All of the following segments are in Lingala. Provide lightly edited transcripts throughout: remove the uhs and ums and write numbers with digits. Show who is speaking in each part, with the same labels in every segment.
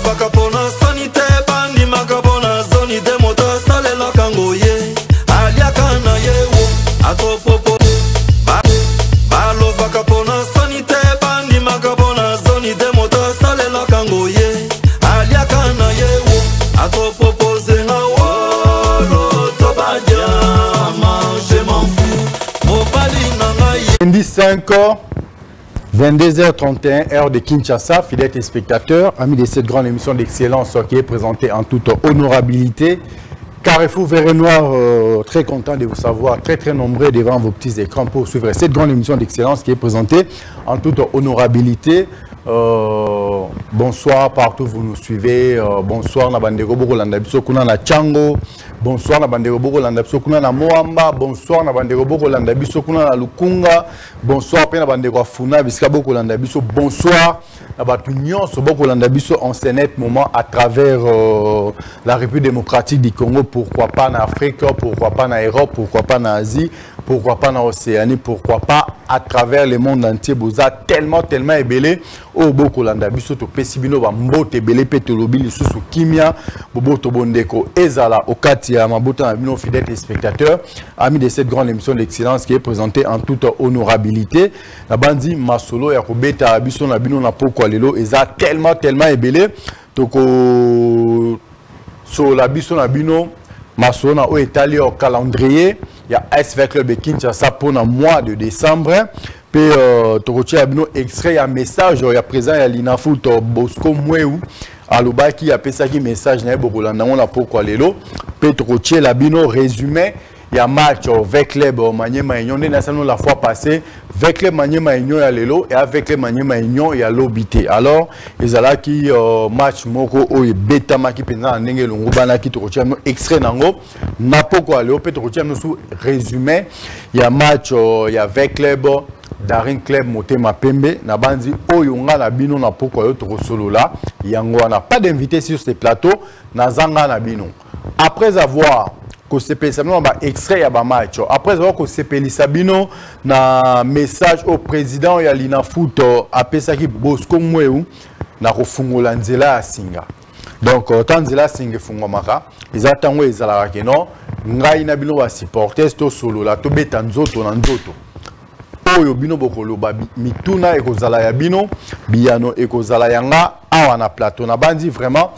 Speaker 1: balofaka pona sanite bandi makabona zoni de moto salela kangoye aliaka na yewo atopopo balofaka pona sanite bandi makabona zoni de moto salela kangoye aliaka na yewo atopopo zenga wolo tobadia je m'en fous mobali nanga
Speaker 2: 5 ans 22h31, heure de Kinshasa, fidèles téléspectateurs, amis de cette grande émission d'excellence qui est présentée en toute honorabilité. Carrefour Vert et Noir, très content de vous savoir, très nombreux devant vos petits écrans pour suivre cette grande émission d'excellence qui est présentée en toute honorabilité. Bonsoir partout vous nous suivez, bonsoir na bandeko boko landa biso kuna na Chango, bonsoir na bandeko boko landa biso kuna na Moamba, bonsoir na bandeko boko landa biso kuna na Lukunga, bonsoir pe na bandeko afuna bisika boko landa biso, bonsoir na batu nyonso boko landa biso en ce net moment à travers la République démocratique du Congo, pourquoi pas en Afrique, pourquoi pas en Europe, pourquoi pas en Asie, pourquoi pas en Océanie, pourquoi pas à travers le monde entier. Boza tellement ébélé au boko landa biso to pesibino ba mbote ébélé petolobi lisusu kimia boboto bondeko ezala okati ya mabota na bino fidèles téléspectateurs, amis de cette grande émission d'excellence qui est présentée en toute honorabilité. La bandi masolo ya kobeta biso na bino na poko lelo eza tellement ébélé toko so la biso na bino masolo na o etali au calendrier. Il y a SV Club de Kinshasa pour le mois de décembre. Puis, tu as un extrait, un message, il y a présent, il y a l'Inafoot Bosco Mouéou. Aloba qui a fait ça, qui message, il y a un pourquoi l'élo. Puis, tu as un résumé. Il y a un match avec Club Maniema Union. La fois passée, avec Club Maniema Union, il y a l'élo. Et avec Club Maniema Union, il y a l'obité. Alors, il y a qui match Moko ou Beta Maki Pena Nenge Lungubana qui te retient un extrait Nango. Napoko Aléo, peut te retient un résumé. Il y a match, il y a avec Club Darin Club Motema Pembe. Nabandi Oyunga Nabino Napoko Aléo Torosolo là. Yango n'a pas d'invité sur ce plateau. Nazanga Nabino. Après avoir extrait ya ba match après avoir que CPL Sabino na message au président ya l'Inafoot apesa ki Bosco Mouéou na kofungola nzela singa donc tanzela singa fungo maka izatango ezala keno ngai na bino ba supporters to solo la to beta nzoto na nzoto oyo bino bokolo ba mituna ekozala ya bino biyano ekozala yanga awa na plateau na bandi vraiment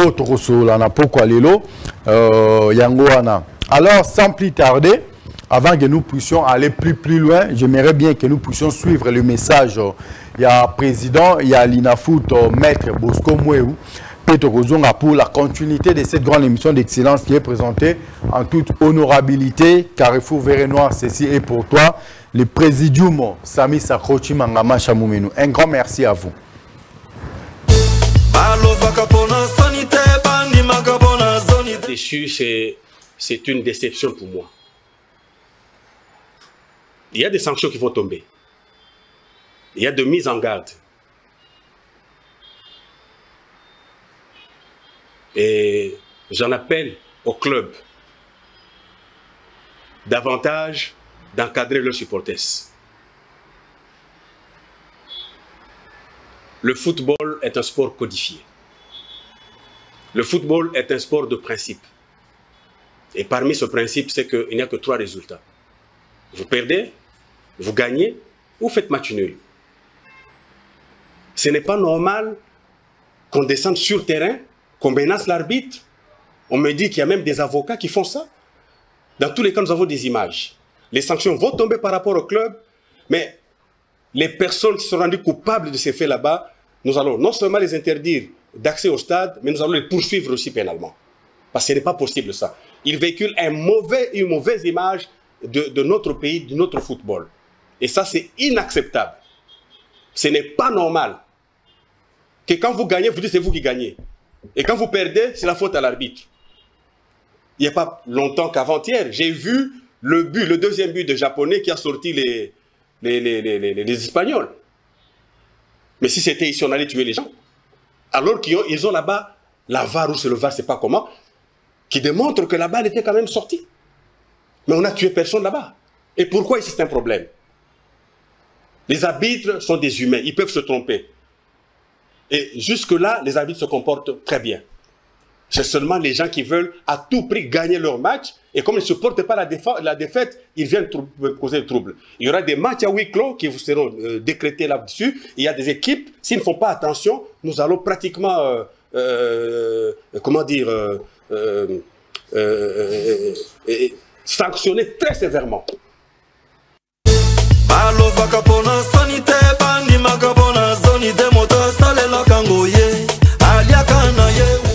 Speaker 2: autre solo na poko lelo yangoana. Alors sans plus tarder, avant que nous puissions aller plus loin, j'aimerais bien que nous puissions suivre le message. Il y a président, il y a l'Inafoot maître Bosco Mouéou pour la continuité de cette grande émission d'excellence qui est présentée en toute honorabilité. Carrefour Vert et Noir, ceci est pour toi. Le présidium Sami Sakrochi Mangama Chamoumenu. Un grand merci à vous.
Speaker 3: Déçu, c'est une déception pour moi. Il y a des sanctions qui vont tomber. Il y a de mise en garde. Et j'en appelle au club davantage d'encadrer leurs supporters. Le football est un sport codifié. Le football est un sport de principe. Et parmi ce principe, c'est qu'il n'y a que 3 résultats. Vous perdez, vous gagnez, ou faites match nul. Ce n'est pas normal qu'on descende sur terrain, qu'on menace l'arbitre. On me dit qu'il y a même des avocats qui font ça. Dans tous les cas, nous avons des images. Les sanctions vont tomber par rapport au club, mais les personnes qui sont rendues coupables de ces faits là-bas, nous allons non seulement les interdire d'accès au stade, mais nous allons les poursuivre aussi pénalement. Parce que ce n'est pas possible ça. Ils véhiculent une mauvaise image de notre pays, de notre football. Et ça, c'est inacceptable. Ce n'est pas normal que quand vous gagnez, vous dites c'est vous qui gagnez. Et quand vous perdez, c'est la faute à l'arbitre. Il n'y a pas longtemps qu'avant-hier, j'ai vu le deuxième but de Japonais qui a sorti les Espagnols. Mais si c'était ici, on allait tuer les gens. Alors qu'ils ont là-bas la VAR ou c'est le VAR, c'est pas comment, qui démontre que la balle était quand même sortie. Mais on n'a tué personne là-bas. Et pourquoi ici c'est un problème? Les arbitres sont des humains, ils peuvent se tromper. Et jusque-là, les arbitres se comportent très bien. C'est seulement les gens qui veulent à tout prix gagner leur match. Et comme ils ne supportent pas la défaite, ils viennent causer le trouble. Il y aura des matchs à huis clos qui vous seront décrétés là-dessus. Il y a des équipes, s'ils ne font pas attention, nous allons pratiquement, comment dire, sanctionner très sévèrement.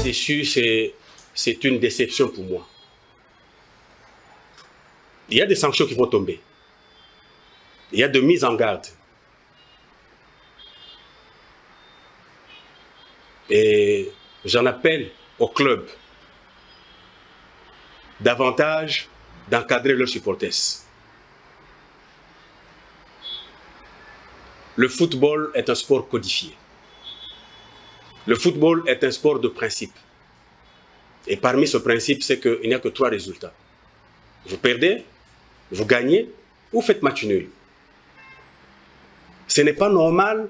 Speaker 3: Déçu, c'est une déception pour moi. Il y a des sanctions qui vont tomber. Il y a de mises en garde. Et j'en appelle au club davantage d'encadrer leurs supporters. Le football est un sport codifié. Le football est un sport de principe. Et parmi ce principe, c'est qu'il n'y a que 3 résultats. Vous perdez, vous gagnez ou faites match nul. Ce n'est pas normal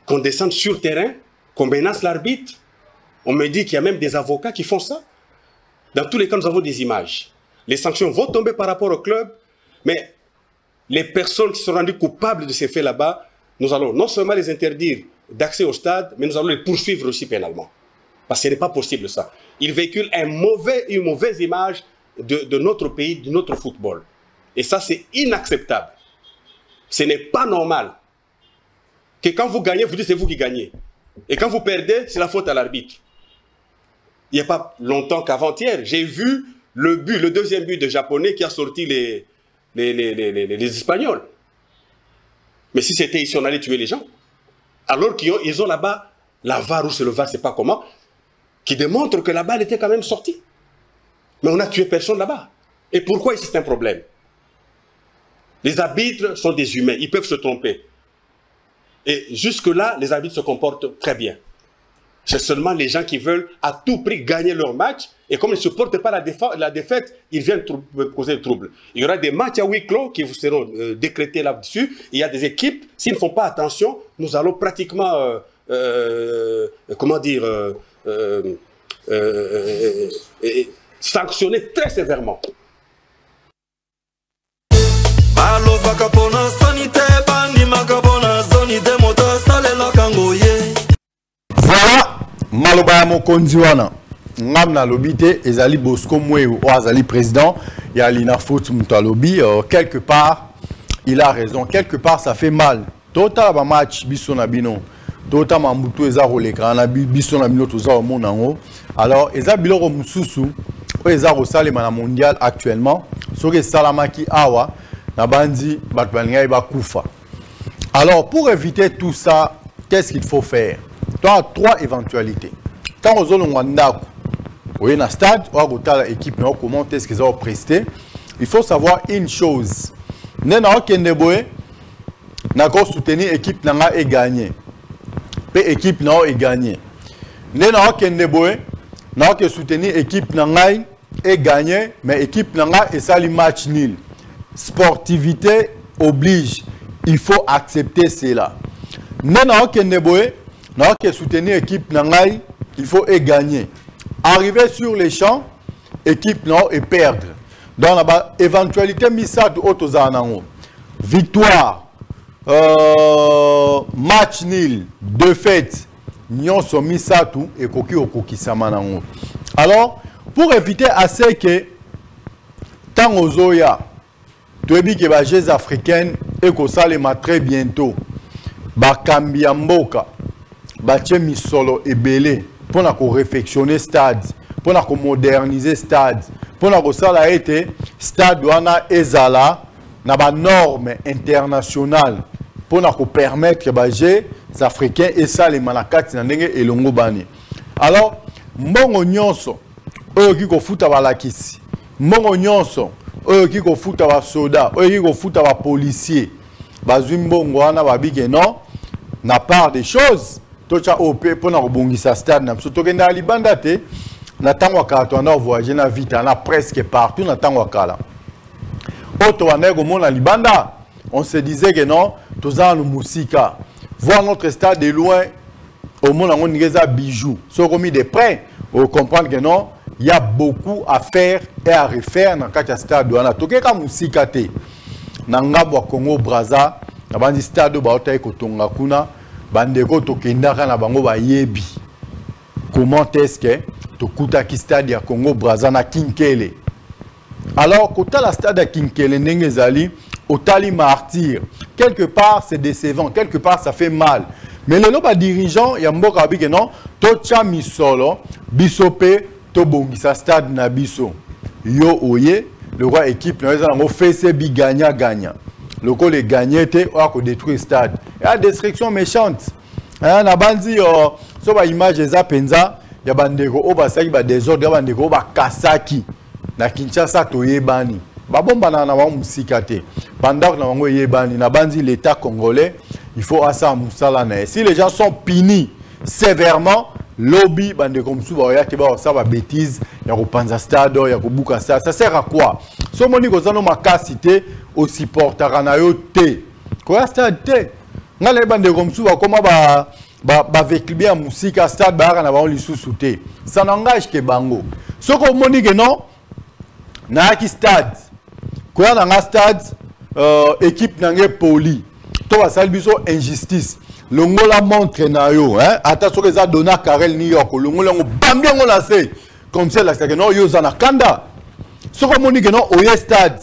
Speaker 3: qu'on descende sur terrain, qu'on menace l'arbitre. On me dit qu'il y a même des avocats qui font ça. Dans tous les cas, nous avons des images. Les sanctions vont tomber par rapport au club, mais les personnes qui sont rendues coupables de ces faits là-bas, nous allons non seulement les interdire d'accès au stade, mais nous allons les poursuivre aussi pénalement. Parce que ce n'est pas possible ça. Ils véhiculent une mauvaise image de notre pays, de notre football. Et ça, c'est inacceptable. Ce n'est pas normal que quand vous gagnez, vous dites c'est vous qui gagnez. Et quand vous perdez, c'est la faute à l'arbitre. Il n'y a pas longtemps qu'avant-hier, j'ai vu le deuxième but de Japonais qui a sorti les Espagnols. Mais si c'était ici, on allait tuer les gens. Alors qu'ils ont là-bas la VAR ou c'est le VAR, je ne sais pas comment, qui démontre que la balle était quand même sortie. Mais on n'a tué personne là-bas. Et pourquoi ici c'est un problème? Les arbitres sont des humains, ils peuvent se tromper. Et jusque-là, les arbitres se comportent très bien. C'est seulement les gens qui veulent à tout prix gagner leur match. Et comme ils ne supportent pas la défaite, ils viennent causer le trouble. Il y aura des matchs à huis clos qui vous seront décrétés là-dessus. Il y a des équipes, s'ils ne font pas attention, nous allons pratiquement, comment dire, sanctionner très sévèrement.
Speaker 2: Voilà, maloba ya mokonzi wana ngam na lobité ezali Bosco Mweu o azali président ya Lina Foot Mutalobi quelque part il a raison, quelque part ça fait mal. Tota ba match biso na bino. Tota mambutu eza roleka na biso na bino toza o monango. Alors eza biloko mususu o eza ko salema na mondial actuellement. Soki salamaki awa na bandi bato balinga ba kufa. Alors pour éviter tout ça, qu'est-ce qu'il faut faire? Tu as 3 éventualités. Quand on a un stade, on a l'équipe, comment est-ce qu'ils ont presté. Il faut savoir une chose. Nous avons soutenir l'équipe et gagner. L'équipe n'a gagné. Nous avons soutenir l'équipe et gagner, mais l'équipe n'a et ça le match nul. Sportivité oblige. Il faut accepter cela. Nous avons soutenir l'équipe Nangaï, il faut gagner. Arriver sur les champs, équipe non et perdre. Dans la éventualité Missa de Otozanango. Victoire, match nul, défaite, Nyon so Missa tout et Koki Okoki Samanango. Alors, pour éviter assez que tant aux Oya, Tobi que les Jeux africaines et qu'on s'allume très bientôt, Bakambia Mboka. Batie misolo ebele pour na ko réfectionner stade, pour na ko moderniser stade, pour na ko sala ete stade wana ezala na ba norme internationale pour na ko permettre ba jeux africains et ça les manakati na ndenge elongo bani. Alors mbongo nyonso oyo ki ko futa ba lakisi, mbongo nyonso oyo ki ko futa ba soda, oyo ki ko futa ba policier, bazwi mbongo wana babike non na part des choses. Tocha OP pour na rebongisa stade na so tokenda libanda te na tango kala to na voyager na vite na presque partout na tango kala auto wana go mona libanda on se disait que non toza no musika voir notre stade de loin au monde on a des bijoux. Si on mis des prêts, on comprend que non, il y a beaucoup à faire et à refaire dans le stade. On a tout cas musikate. Nangabwa Congo Brazza, na bandi stade ba otaye kotonga kuna, bandeko tokendaka na bango ba yebi. Comment est-ce que tokuta ki stade ya Congo Brazza na Kinkele? Alors, kota la stade à Kinkele Nengezali, Otali martyr. Quelque part, c'est décevant. Quelque part, ça fait mal. Mais les loba dirigeants, il y a mboka bi que non, tocha misolo, bisope, tobongisa stade na biso. Yo oye, le roi équipe, on fait ces bi gagna. Le coup les gagner, on a détruire le stade. Il y a des destructions méchantes. Na bandi, so ba image za penza, ya bandeko oba saki ba désordre, ya bandeko oba kasaki. Na Kinshasa toyebani. Ba bomba na wa musikate. Pendant que na wango yebani, na bandi l'État congolais, il faut asa musala na. Si les gens sont punis sévèrement, lobby bandeko msuba ya kiba sa ba bêtise, ya ko panza stade, ya ko buka stade, ça sert à quoi? So moni ko zano makasité au supporter na yo te. Ko stade te. Ngale bandeko msuba koma ba veklibi ya musika stade ba na ba on lisusu te. Ça n'engage que bango. So ko moni que non na ki stade. Ko ya na stade équipe nangé poli. To ba sal biso injustice. Longola montre na yo hein. Attention que ça donna Karel New York. Longola ngo bambia ngo la se. Comme ça là c'est que non yo za na kanda. So ko moni que non au stade.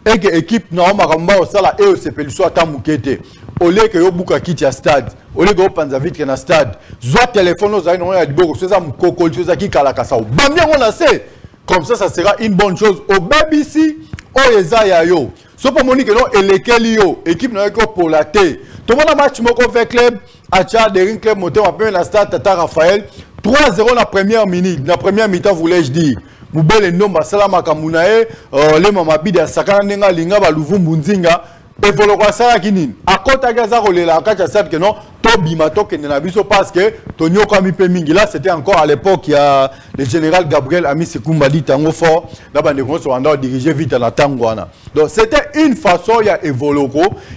Speaker 2: Et que équipe na makamba osala e o sepeli so ata mukete. Ole que yo buka kiti ya stade. Ole que yo panza vitre na stade. Zwa téléphone aux aïe non ya diboko so za mukoko so za ki kala kasa. Bambia ngo la se. Comme ça sera une bonne chose. Au BBC, au Ezaya yo. So pour monique non elekeli yo. Équipe na ko pour la té. Tout le monde match moko fait club. Acha de ring club moteur appelle la stade Tata Raphaël. 3-0 la première minute. La première mi-temps voulais-je dire. Moubele nomba salama kamunae. Le mamabi de sakana nenga linga ba luvumbu nzinga. Et voilà quoi ça kinin. À côté gaza rolela kacha sad que non. Bima to kende na biso parce que Tonio Kami Pemingi là c'était encore à l'époque il y a le général Gabriel Ami Sekumba dit tango fort là bande ko so anda diriger vite à la tangwana. Donc c'était une façon il y a évolué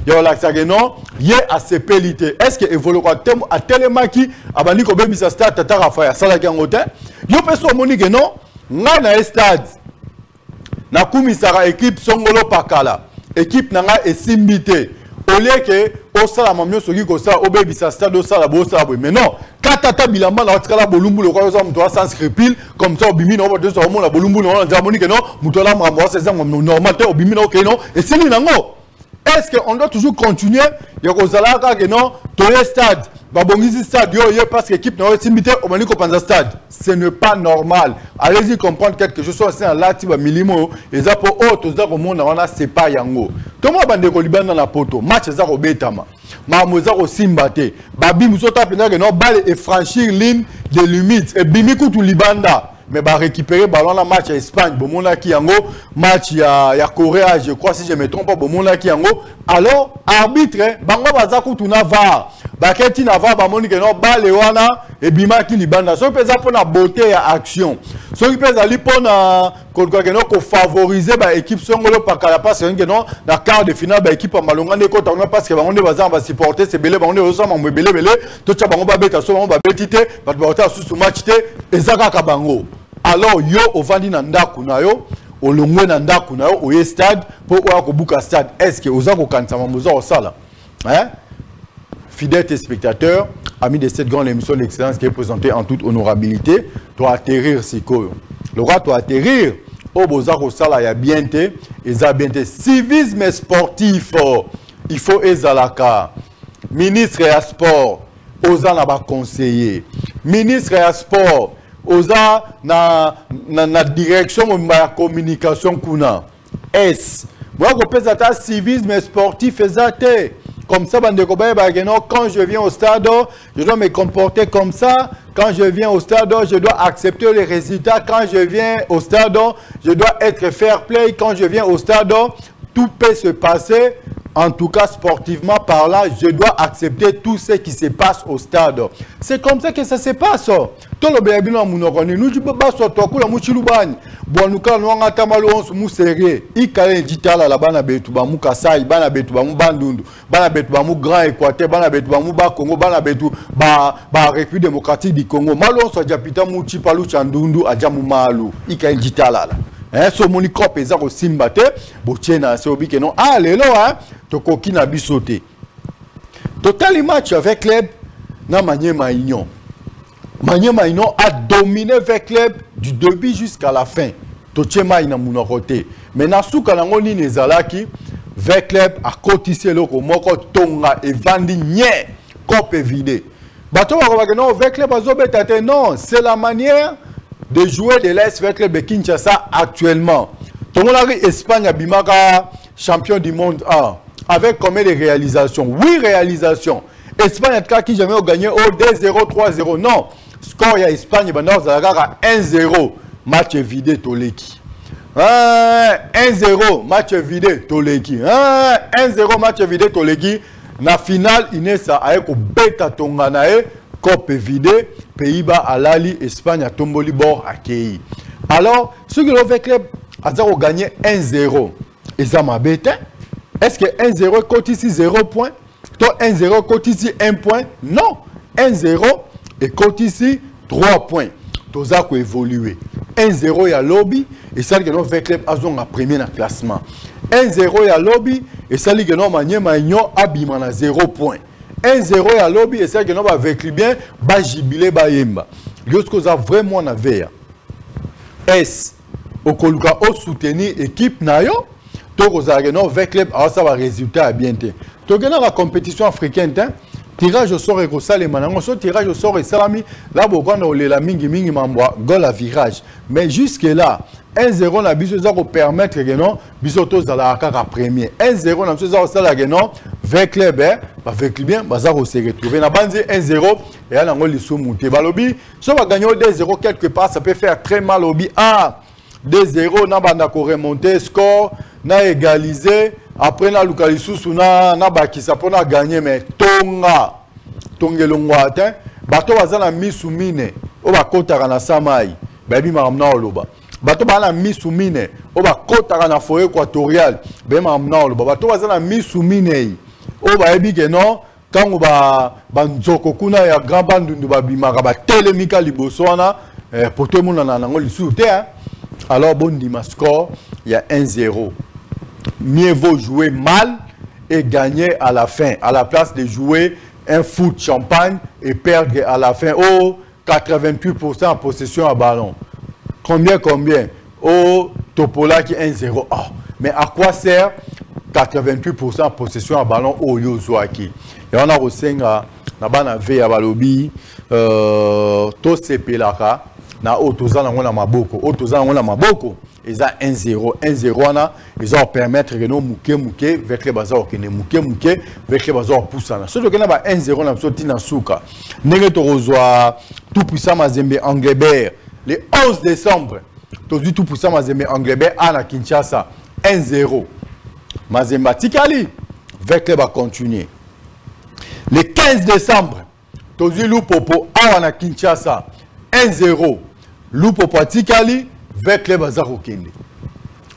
Speaker 2: il y a la non il y a ACPLité. Est-ce que évolué à telemaki abani ko bebisa stade Tata Raphaël sala kangote yo peso monique non nga na stade na kumisara équipe Songolo Pakala équipe nanga esimbité. Au lieu que au sala mamio soki ko sa obebi sa stade au sala bo sa bo mais non katata bilamba na otikala bolumbu le ko so mto sans scrupule comme ça obimi no boto so mo na bolumbu no na moni que non mto la mrambo c'est ça normal te obimi no que non et c'est nango est-ce que on doit toujours continuer ya ko sala ka que non to stade ba bongisi stade yo parce que équipe na simité o mani ko panza stade ce n'est pas normal. Allez-y comprendre quelque chose c'est un lati ba milimo et ça pour autres ça comme on a c'est pas yango. Tout le bande ko libanda na poto match ça ko betama mamoza ko simbate babi musota pena que non balle et franchir ligne de limite et bimi kutu libanda mais ba récupérer ballon la match à Espagne bomona ki yango match ya Corée je crois si je me trompe pas bomona ki yango alors arbitre bango baza kutu na VAR baketi na VAR bamoni que non balle wana et bima ki libanda so pesa pour la beauté ya action so ki pesa li pona ko que non ko favoriser ba équipe Songolo Pakala parce que non na quart de finale ba équipe malonga ne ko tanga parce que bango ne baza ba supporter c'est belé bango ne osa mamwe belé to cha bango ba beta so bango ba betite ba ba su match te ezaka ka bango. Alors yo ovandi na ndaku na yo olongwe na ndaku na yo au stade pour oya ko buka stade est-ce que oza ko kanisa mamoza au sala hein fidèles téléspectateurs amis de cette grande émission d'excellence qui est présentée en toute honorabilité doit atterrir sikoyo le roi doit atterrir au boza ko sala ya bienté eza bienté civisme sportif il faut ezalaka ministre ya sport oza na ba conseiller ministre ya sport oza na direction de communication kuna S moi ko pesa ta civisme sportif exacté comme ça bande ko ba quand je viens au stade je dois me comporter comme ça quand je viens au stade je dois accepter les résultats quand je viens au stade je dois être fair play quand je viens au stade tout peut se passer En tout cas, sportivement parlant, je dois accepter tout ce qui se passe au stade. C'est comme ça que ça se passe. Tout le bébé nous nous tu peux pas sortir la mouchilubani. Bon nous quand nous atamalo on mou sérieux. Il calé ditala la bana betu ba mou kasai, bana betu ba mou bandundu, bana betu ba mou grand Équateur, bana betu ba mou ba Congo, bana betu ba République démocratique du Congo. Malo on so japita mou chipalu chandundu aja mou malu. Il calé ditala la. So moni cop eza ko simbate bo tchena se obi que non ah lelo hein to koki na bisoté total match avec club na Maniema Union a dominé avec club du début jusqu'à la fin to tchema ina muno côté mais na suka na ngoni nezalaki avec club a cotissé loko moko tonga et vandi nye cop vidé bato ba que non avec club azobeta te non c'est la manière de jouer de l'Est avec le Kinshasa actuellement. Tout le monde Espagne a bimaka champion du monde 1 avec combien de réalisations? 8 réalisations. Espagne a qui jamais gagné au 2-0, 3-0. Non. Score ya Espagne bandar zalaka 1-0 match vidé Toleki. 1-0 match vidé Toleki. 1-0 match vidé Toleki. Na finale Inesa ayeko beta tonga nae Coupe vidé, Pays-Bas alali, Espagne a tomboli bord accueilli. Alors, ceux qui l'ont fait club, ont gagné 1-0. Et ça m'a bêté. Est-ce que 1-0 cote ici 0 points? Toi 1-0 cote ici 1 point? Non. 1-0 et cote ici 3 points. Tout ça a évolué. 1-0 il y a lobby et ça qui l'ont fait club a un premier dans le classement. 1-0 il y a lobby et ça qui l'ont Maniema Union abimana 0 point. 1-0 à lobby et c'est que nous avons vécu bien, bah jubilé bah yemba. Lorsque vous avez vraiment na veille, est au coluka au soutenir équipe nayo, to vous avez non avec club, alors ça va résultat bien té. To gagner la compétition africaine, tirage au sort et go sale manango, so tirage au sort et salami, là beaucoup on a la mingi mambwa, goal à virage. Mais jusque là 1-0 na biso za ko permettre que non biso to za la kaka premier 1-0 na biso za ko sala que non avec club avec bien baza ko se retrouver na bandi 1-0 et là ngo liso monter balobi so va gagner 2-0 quelque part ça peut faire très mal au bi 2-0 na banda ko remonter score na égaliser après na luka lisusu na bakisa pour na gagner mais tongelo ngwata bato baza na misumine o ba kotaka na samai babi maramna oloba bato bana misumine o ba kotaka na forêt équatoriale be maramna oloba bato baza na misumine o ba ebi ke non kango ba nzoko kuna ya grand bandundu babimaka ba telemika liboso wana pour tout le monde na nango lisusu te alors bon dima score il y a 1-0. Mieux vaut jouer mal et gagner à la fin à la place de jouer un foot champagne et perdre à la fin au 88% en possession à ballon. Combien au Topola qui est 1-0. Oh, mais à quoi sert 88% en possession à ballon au Yozoaki? Et on a aussi na bana veya balobi to sepelaka na otoza na ngona maboko otoza na ngona maboko eza 1-0 na ils ont permettre que nous muke avec les bazar que ne muke avec les bazar poussana ce que na ba 1-0 na soti na suka ndenge to rozwa tout puissant Mazembe Anglebert le 11 décembre to dit tout puissant Mazembe Anglebert à la Kinshasa 1-0 Mazembe Tikali avec les va continuer le 15 décembre to dit Lupopo à la Kinshasa 1-0 Lupopo Tikali avec les bazar okende.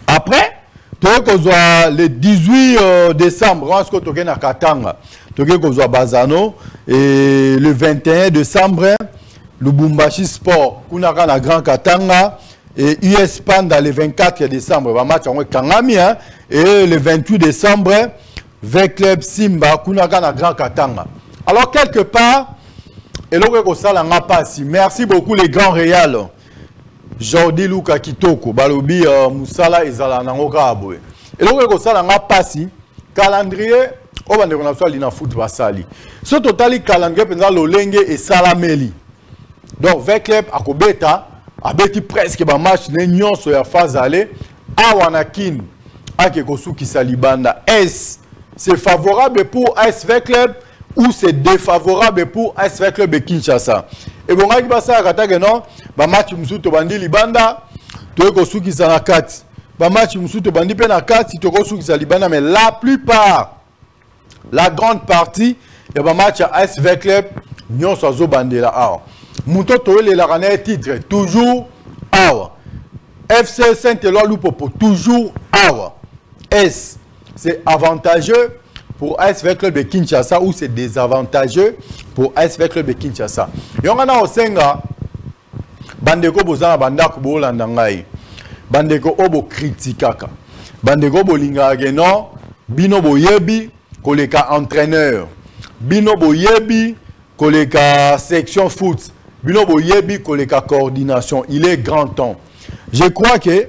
Speaker 2: Après, le 18 décembre, on se retrouve à Katanga, à Bazano, et le 21 décembre, Lubumbashi Sport, Kunaka na Grand Katanga, et US Panda le 24 décembre, va match en Kangami, et le 28 décembre, avec Club Simba, Kunaka na Grand Katanga. Alors, quelque part, et l'on merci beaucoup les grands réals. Jordi Luka Kitoko, Balobi Moussala Ezala Nangoka Aboe. Et donc, il y a un passé, calendrier, on va dire que na foot basali. Ce total calendrier, pendant l'olenge et salameli. Donc, avec club, à Kobeta, avec presque un match, n'ayons sur la phase aller, à Wanakin, à Kekosu qui salibanda. Est-ce c'est favorable pour ASV Club ou c'est défavorable pour ASV Club de Kinshasa? Et bon, il y a non, ba match musuto bandi libanda, to ko suki sana kati. Ba match musuto bandi pe na kati to ko suki sa libanda mais la plupart la grande partie il y a un match à ASV Club Nyon Sozo Bandela Awa Mouto Toé les la titre toujours Awa FC Saint-Éloi Loupopo toujours Awa est-ce c'est avantageux pour ASV Club de Kinshasa ou c'est désavantageux pour ASV Club de Kinshasa. Et on a au Senga, Bandeko Bozana Bandako Bolanda Ngai, Bandeko Obo Kritikaka, Bandeko Bolinga Geno, Bino Boyebi, Koleka entraîneur, Bino Boyebi, Koleka section foot, Bino Boyebi, Koleka coordination. Il est grand temps. Je crois que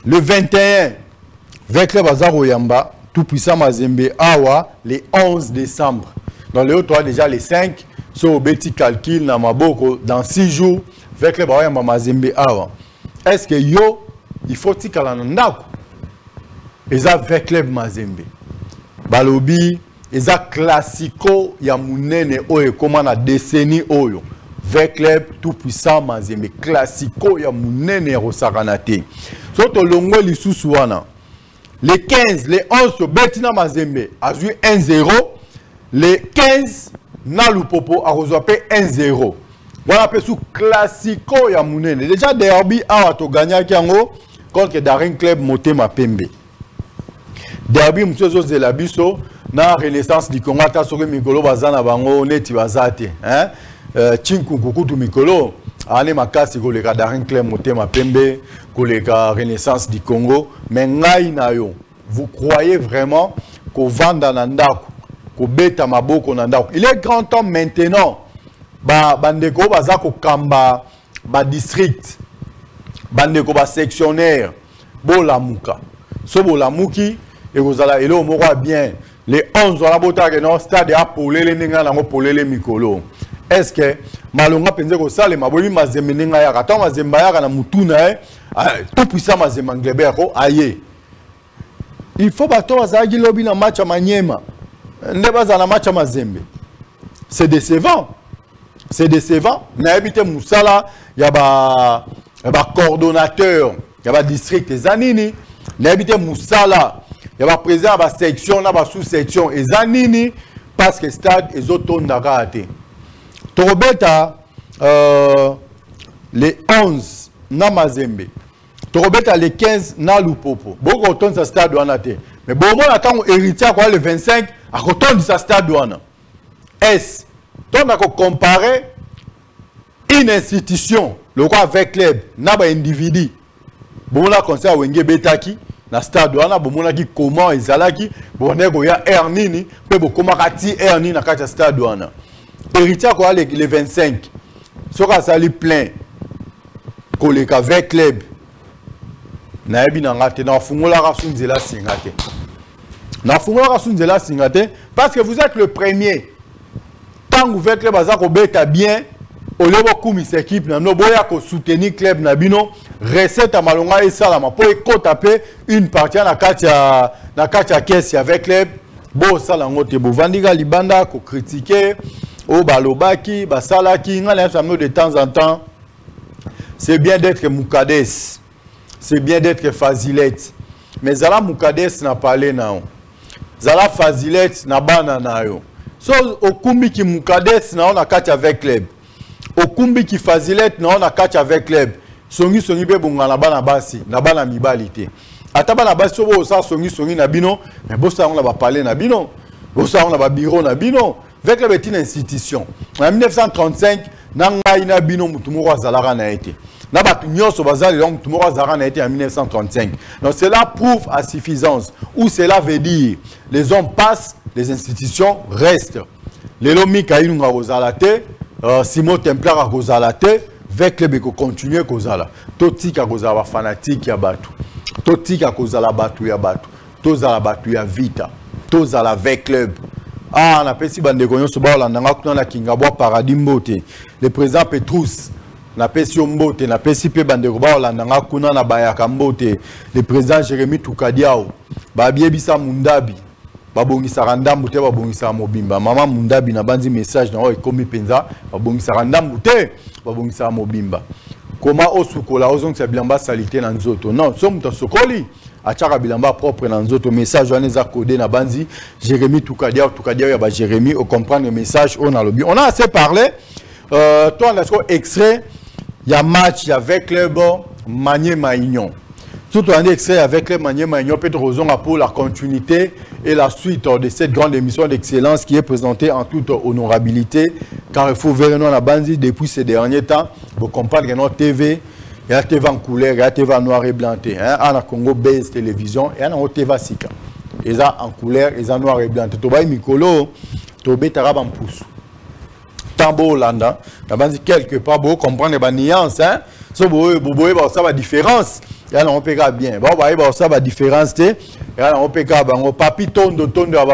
Speaker 2: le 21, avec le Bazar Oyamba, tout puissant Mazembe Awa, le 11 décembre. Dans le autre, déjà les 5, sur le petit calcul, dans 6 jours, avec le Bazar Mazembe Awa. Est-ce que yo, il faut que tu aies et ça avec le Mazembe. Balobi, et ça classico, ya mounene oyo, comme la décennie oyo. Avec le tout puissant Mazembe, classico, ya mounene rosaranate. Surtout longo l'issouana. Les 15, les 11, Betina Mazembe a joué 1-0. Les 15, Nalupopo a reçu 1-0. Voilà un sous classico ya Mounene. Déjà, derby a gagné contre Daring Club Motema Pembe. Derby, M. Zosé Labiso, na Renaissance du Congo, ta soke Mikolo Bazana Bango, Neti Bazate. Chinku Kukutu Mikolo. Ane makasi koleka Daring Club Motema Pembe, koleka Renaissance du Congo, mais ngai na yo, vous croyez vraiment qu'au vanda nandako, qu'au beta maboko nandako. Il est grand temps maintenant, bandeko bazako kamba, ba district, bandeko ba sectionnaire, bolamuka. So bolamuki, et vous allez, et là, on voit bien, les 11 on a bota que non stade a polé les ninga nango polé les mikolo. Est-ce que malonga penze ko sale maboli Mazembe ninga ya kata Mazembe ya na mutuna tout puissant Mazembe Nglebe ko aye. Il faut bato bazaki lobi na match à Maniema. Ne baza na match à Mazembe. C'est décevant. C'est décevant. Na habité Moussala, ya ba coordonnateur, ya ba district ezanini. Na habité Moussala, ya ba président ba section na ba sous-section ezanini parce que stade ezoto ndakate. Torobeta les 11 na Mazembe. Torobeta les 15 na Lupopo. Beaucoup retourne sa stade douanate. Mais bon, on attend héritier quoi le 25 à retourne sa stade douane. Est-ce donc on comparer une institution le roi avec club na ba individu. Bon là conseil à Wenge Betaki na stade douane bon là qui comment ezalaki bon nego ya ernini pe bo comment kati ernini na kati stade douane. Héritier quoi les 25 sera sali plein collègue avec club na yebi na ngate na fungola rasunzela singate na fungola rasunzela singate parce que vous êtes le premier tant vous avec club baza ko beta bien au lebo kumis équipe na no boya ko soutenir club na bino recette à malonga et salama pour ko taper une partie na katia caisse avec club bo sala ngote bo vandiga libanda ko critiquer au balobaki basalaki ngala fameux de temps en temps. C'est bien d'être Moukades, c'est bien d'être Fazilette, mais Zala Moukades n'a pas parlé non. Zala Fazilette n'a pas nayo. So Okumbi qui Moukades n'a on a catch avec club. Okumbi qui Fazilette n'a on a catch avec club. Songi be bunga na bana basi na bana mibalite. Ataba na basi so sa songi na bino, mais bossa on a pas parlé na bino. Bossa on a pas bureau na bino. Avec la petite institution. En 1935, Nanga ina bino mutumoro zalara na été. Na batu nyoso bazali donc mutumoro zalara na été en 1935. Donc cela prouve à suffisance. Ou cela veut dire les hommes passent, les institutions restent. Les lomi kainunga kozalate, Simon Templar a kozalate, avec le beko continuer kozala. Totika kozala fanatique ya batu. Totika kozala batu ya batu. Tozala batu ya vita. Tozala avec club. Ah, on a pesi bandeko nyoso ba olandanga kuna na Kingabwa Paradis Mbote. Le président Petrus na pesi Mbote, na pesi pe bandeko ba olandanga kuna na Bayaka Mbote. Le président Jérémy Tukadiao, ba biebisa Mundabi, ba bongisa randambu te ba bongisa mobimba. Mama Mundabi na banzi message na o ekomi penza, ba bongisa randambu te ba bongisa mobimba. Comment osukola ozong sa bilamba salité na nzoto. Non, somme ta sokoli. achaka bilamba propre na nzoto message wana eza codé na banzi Jérémy Toukadia ya ba Jérémy au comprendre le message on a lobby. On a assez parlé toi on a ce extrait il y a match avec club Maniema Union. Tout un extrait avec les Maniema Union peut être pour la continuité et la suite de cette grande émission d'excellence qui est présentée en toute honorabilité car il faut voir nous la banzi depuis ces derniers temps vous comprenez que notre TV il y a TV en couleur, il y a TV en noir et blanc, hein, en Congo Base Télévision, et il y a TV Sika. Ils ont en couleur, ils ont noir et blanc. Tu vois, Mikolo, tu as tarab en pouce. Tambo Hollanda, tu as dit quelque part, vous comprenez les nuances, hein. So, vous voyez, ça va différence. Il y a un peu bien. Vous voyez, ça va différence, il y a un peu bien. Papi tonde,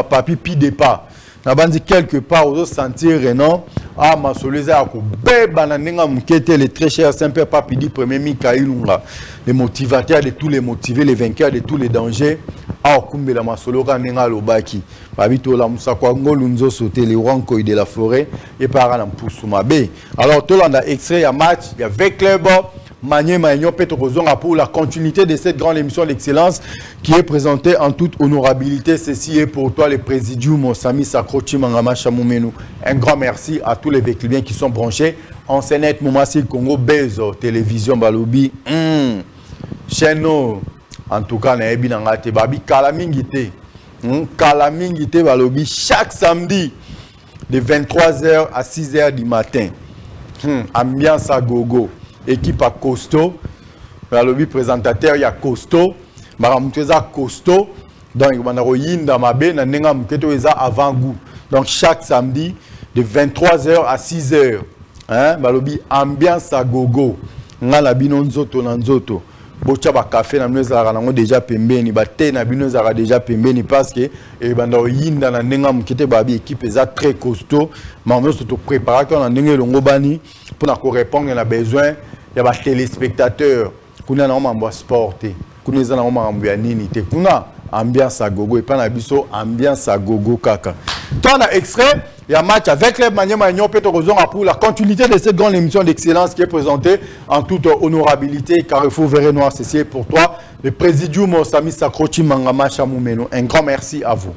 Speaker 2: papi pi départ. Nabandi quelque part aux sentir non ah ma soleza à beba na nenga mukete le très cher Saint-Père Papidi premier Mikailunga les motivateurs de tous les motivés les vainqueurs de tous les dangers ah kumbela masoloka nenga lobaki babito la musakwa ngolu nzo sauter les ranko de la forêt et par na mpusumabe alors tout landa extrait ya match il y avait club Maniema Union peut pour la continuité de cette grande émission d'excellence qui est présentée en toute honorabilité. Ceci est pour toi le présidium Sami Sakrochi Mangama Chamoumenu. Un grand merci à tous les véhiculiens qui sont branchés en Sénète Moumassi Congo Bezo Télévision Balobi chaîne en tout cas na ebinangate babi kalamingité kalamingité Balobi chaque samedi de 23h à 6h du matin. Ambiance à gogo. Équipe à costaud, le lobby présentateur il y a costaud, maramuteza costaud, donc il y a mabe na nenga muketo eza avant goût. Donc chaque samedi de 23h à 6h, hein, lobby ambiance à gogo, ngala bino nzoto na nzoto. Bocha ba café na mneza rango déjà pembeni, ba thé na bino zara déjà pembeni parce que e banda yinda na nenga mukete babi équipe eza très costaud, maman surtout préparer qu'on a nenga longo bani pour répondre à besoin. Il y a des téléspectateurs qui ont un sport, qui ont un ambiance à gogo et pas un ambiance à gogo kaka. Toi, on a extrait, il y a un match avec les Maniema Union pour la continuité de cette grande émission d'excellence qui est présentée en toute honorabilité. Carrefour Verre Noir, c'est pour toi. Le présidium Sami Sakrochi Mangama Chamoumeno. Un grand merci à vous.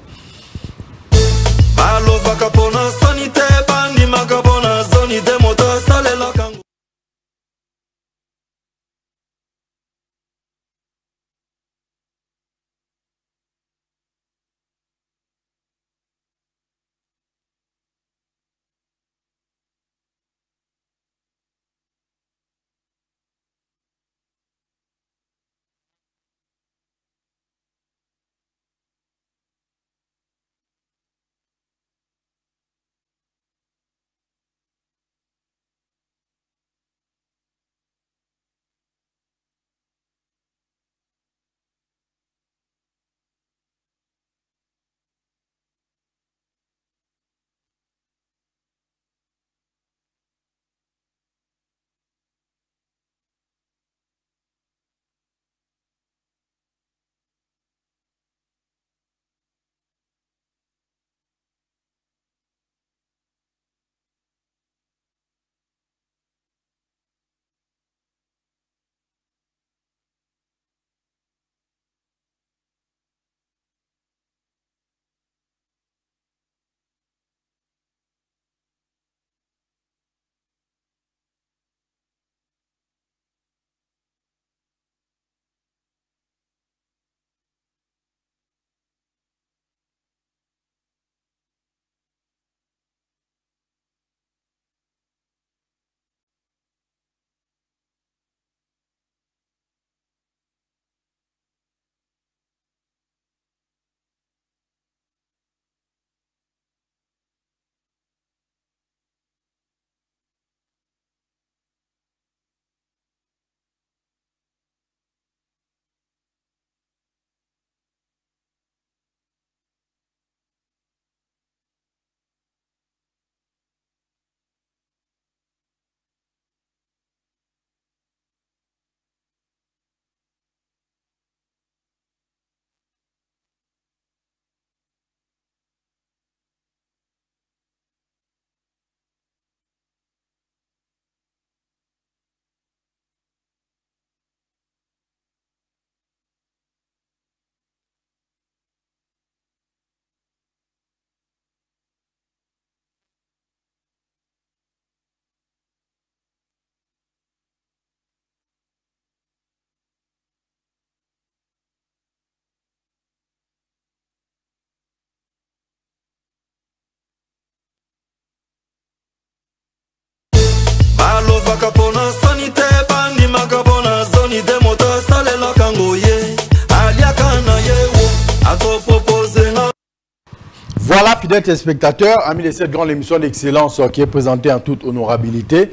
Speaker 2: fidèles téléspectateurs, amis de cette grande émission d'excellence qui est présentée en toute honorabilité.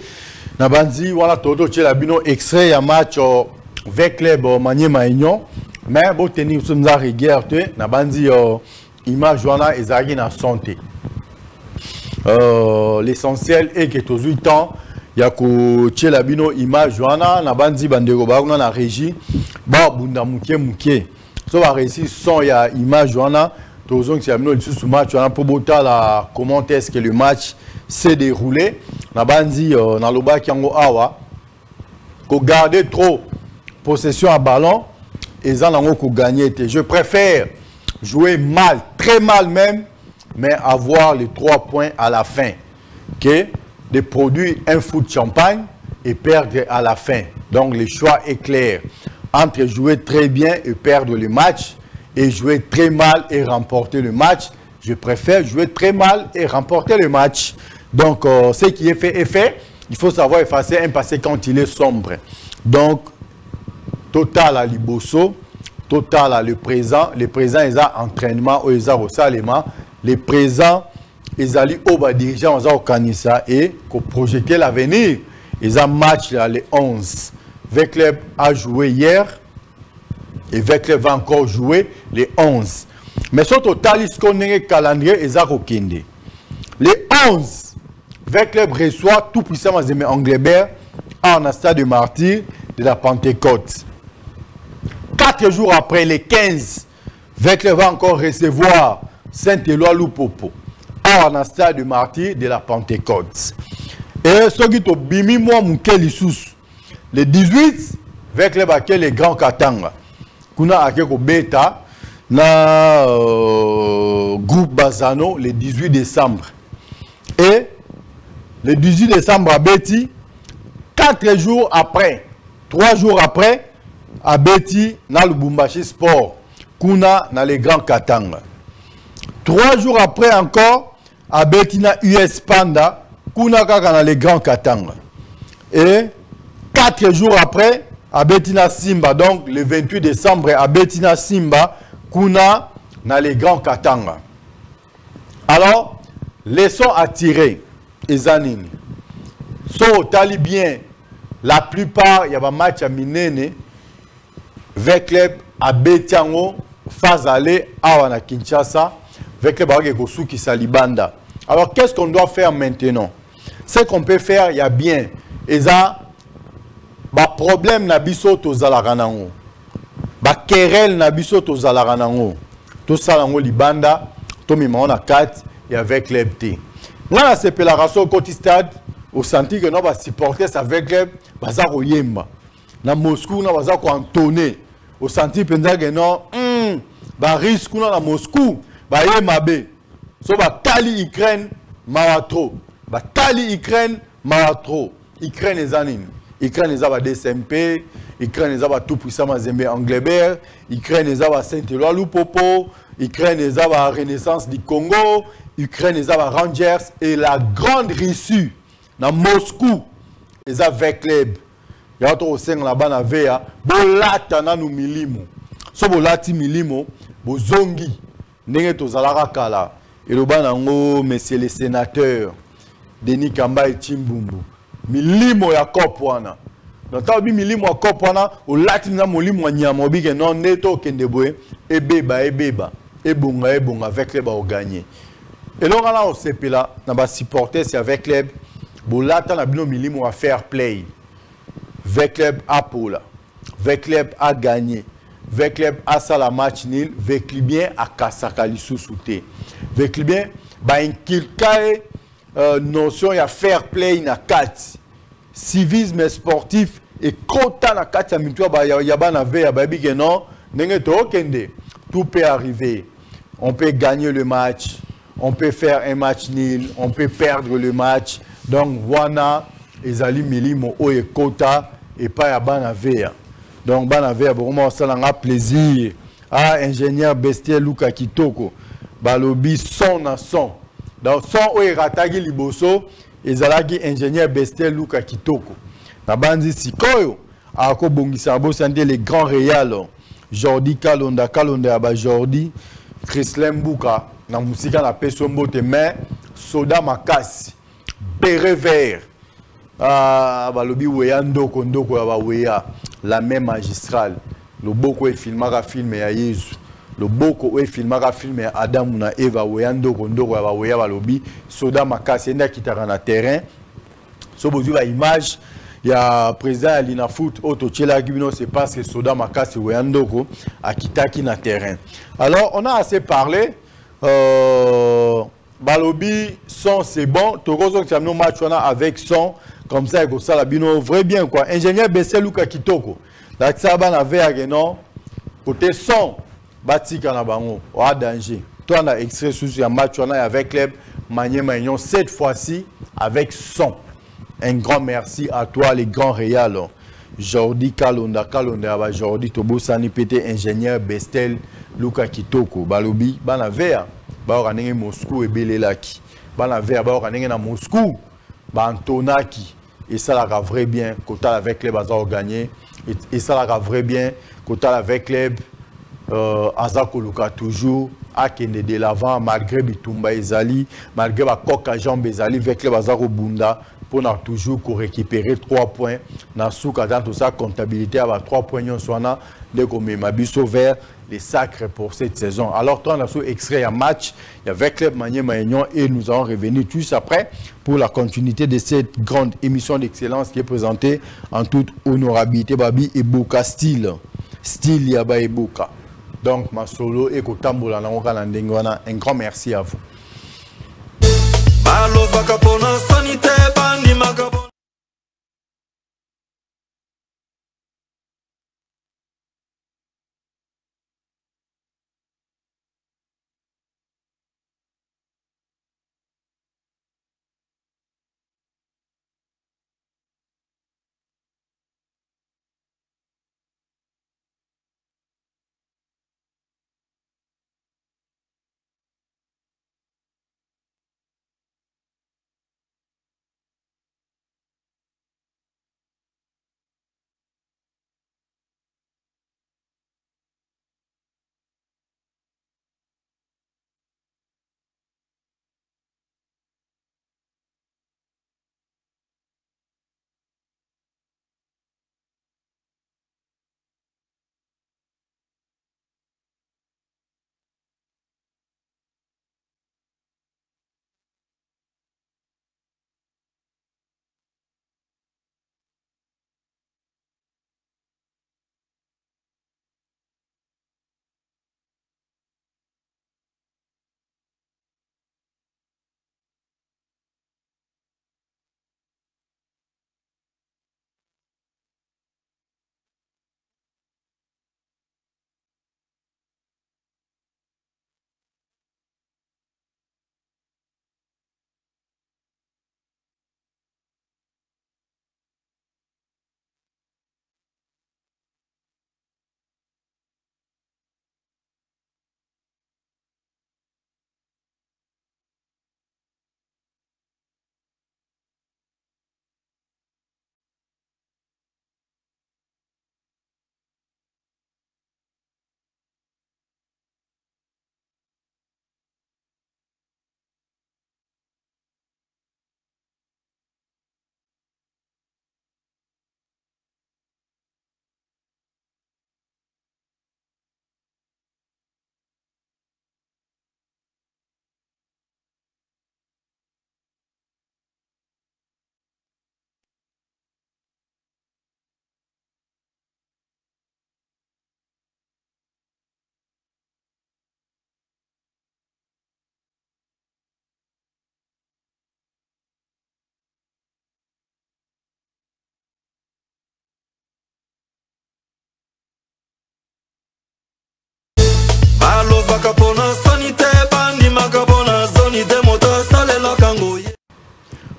Speaker 2: Nabandi, voilà, Toto Tchelabino, extrait un match avec club Maniema Union. Mais bon, tenir sur nous à regarder, Nabandi, image Joana et Zagin en santé. L'essentiel est que tous 8 ans, il y a que Tchelabino, image Joana, Nabandi, Bandego, Bagona, la régie, Bunda Mouké Mouké. Ça va réussir sans image Joana. Tous les match, comment est-ce que le match s'est déroulé. Nabandi, Naloba Kiango Awa, qu'on garde trop possession à ballon, et ça n'a pas gagné. Je préfère jouer mal, très mal même, mais avoir les 3 points à la fin, que de produire un foot champagne et perdre à la fin. Donc le choix est clair entre jouer très bien et perdre le match, et jouer très mal et remporter le match. Je préfère jouer très mal et remporter le match. Donc, ce qui est fait est fait. Il faut savoir effacer un passé quand il est sombre. Donc, total à Liboso, total à le présent. Le présent, ils ont entraînement, ils ont Salema. Le présent, ils ont au dirigeant, ils ont Kanissa et projeter l'avenir. Ils ont match là, les 11. Vecleb a joué hier. Et Vecleb va encore jouer les 11. Mais sur total, ce qu'on a calendrier, ils ont Kende. Les 11, Vecleb reçoit tout puissamment Zeme Anglebert en stade de martyr de la Pentecôte. 4 jours après, les 15, Vecleb va encore recevoir Saint-Éloi Loupopo en stade de martyr de la Pentecôte. Et ce qui est bimi moi Moukeli Sous. Les 18, Vecleb a les grands Katanga. Kuna akeko beta na groupe Bazano le 18 décembre. Et le 18 décembre à Betty, 4 jours après, 3 jours après, à Betty, na Lubumbashi Sport, Kuna na les grands Katanga. 3 jours après encore, à Betty na US Panda, Kuna kaka na les grands Katanga. Et 4 jours après, à Betina Simba, donc le 28 décembre, à Betina Simba, Kuna, dans les grands Katanga. Alors, leçon à tirer, Ezanine. So, talibien, la plupart, il y a un match à Minene, Vecleb à Betiango, phase aller, à Kinshasa, Vecleb à Gosuki Salibanda. Alors, qu'est-ce qu'on doit faire maintenant? Ce qu'on peut faire, il y a bien. Eza, ba problème na biso to zalaranango ba querelle na biso to zalaranango to salango libanda to mimona 4 et avec l'ebté ngana sepela raso côté stade au senti que non ba supporter avec club baza ko yemba na Moscou na baza ko entonner au senti penza que non ba risque na Moscou ba yemabe so ba tali Ukraine maratro ba tali Ukraine maratro Ukraine ezanine Ukraine les a DSMP, Ukraine les a tout puissamment Zeme Anglebert, Ukraine les a Saint-Éloi Loupopo, Ukraine les a Renaissance du Congo, Ukraine les a Rangers et la grande Russie dans Moscou les a Vecleb. Il y a autre sein là-bas na vea, bolata na nu milimo. So bolati milimo, bozongi ndenge to zalara kala. Et le banango monsieur le sénateur Denis Kamba et Chimbumbu. Milimo ya kopwana. Donc milimo ya kopwana o latina molimo nyama obike non neto kendeboe ebeba ebonga avec les ba o gagner. Et là on a sepela na ba supporter c'est avec club bolata na bino milimo à fair play. Avec club a pola. Avec club a gagné. Avec club a ça la match nul, avec bien à kasaka lisu souté. Avec bien ba inkilkae notion ya fair play na 4 civisme sportif et quota na 4 minutes ba ya na ve ya babi que non ndenge to kende tout peut arriver, on peut gagner le match, on peut faire un match nul, on peut perdre le match. Donc voilà ezali milimo o e quota et pas ya bana ve. Donc bana ve vraiment ça na plaisir à ingénieur Bestier Luka Kitoko balobi son à son. Donc, son oe ratagi liboso, ezalaki ingénieur Bestel Luka Kitoko. Na bandi sikoyo, ako bongisa bosande les grands réals. Jordi Kalonda Aba Jordi, Chris Lembuka, na musika na peso mbote mais soda makasi beret vert balobi weya ndoko ndoko ya baweya la main magistrale loboko efilmaka filme ya Yesu loboko efilmaka filme ya Adamu na Eva weya ndoko ndoko ya baweya balobi soda makasi enda kitaka na terrain so bozwi ba image ya président ya Linafoot ototielaki bino c'est parce que soda makasi weya ndoko akitaki na terrain. Alors on a assez parlé balobi son c'est bon tokozo kiamno match on a avec son comme ça ko sala bino vrai bien quoi. Ingénieur Bessel Luka Kitoko la tsaba na verre non côté son batika na bango wa danger toi on a extrait sous un match on a avec club Maniema Union cette fois-ci avec son. Un grand merci à toi les grands Réal Jordi Kalonda Jordi Tobosani pété ingénieur Bestel Luka Kitoko balobi bana verre ba organiser Moscou et Belelaki bana verre ba organiser na Moscou ba Antonaki et ça la vrai bien Kota avec club a gagné et ça la vrai bien Kota avec club Azako Luka toujours à kende de l'avant malgré Bitumba Ezali malgré ba Koka Jean Bezali avec club Azako Bunda pour toujours récupérer 3 points dans souka dans toute sa comptabilité avec 3 points nyonswana de comme Mabiso vers les sacres pour cette saison. Alors toi on a sous extrait un match avec club Maniema Union et nous allons revenir tous après pour la continuité de cette grande émission d'excellence qui est présentée en toute honorabilité Babi Eboka style Yaba Eboka. Donc ma solo et Kotambola na ngana ndengwana un grand merci à vous.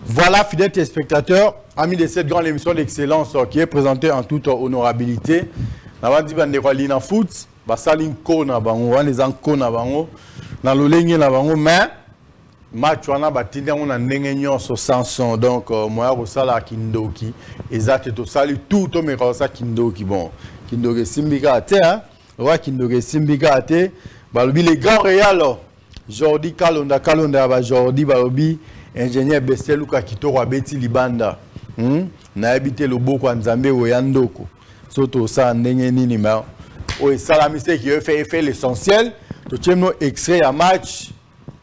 Speaker 2: Voilà, fidèles téléspectateurs, amis de cette grande émission d'excellence qui est présentée en toute honorabilité. Nous avons dit que nous avons dit foot, nous avons dit que nous avons dit que nous avons dit que nous avons dit match wana batinda on a ndengenyo so Samson donc moi rosala kindoki ezate to sali tout to me rosa kindoki bon kindoki simbika te hein roi kindoki simbika te balobi les grands Réal Jordi Kalonda ba Jordi Balobi ingénieur Bestiel Luka Kitoko abeti libanda na habité loboko nzambe oyandoko soto sa ndenge nini ma o salamise qui fait l'essentiel to tchemno extrait à match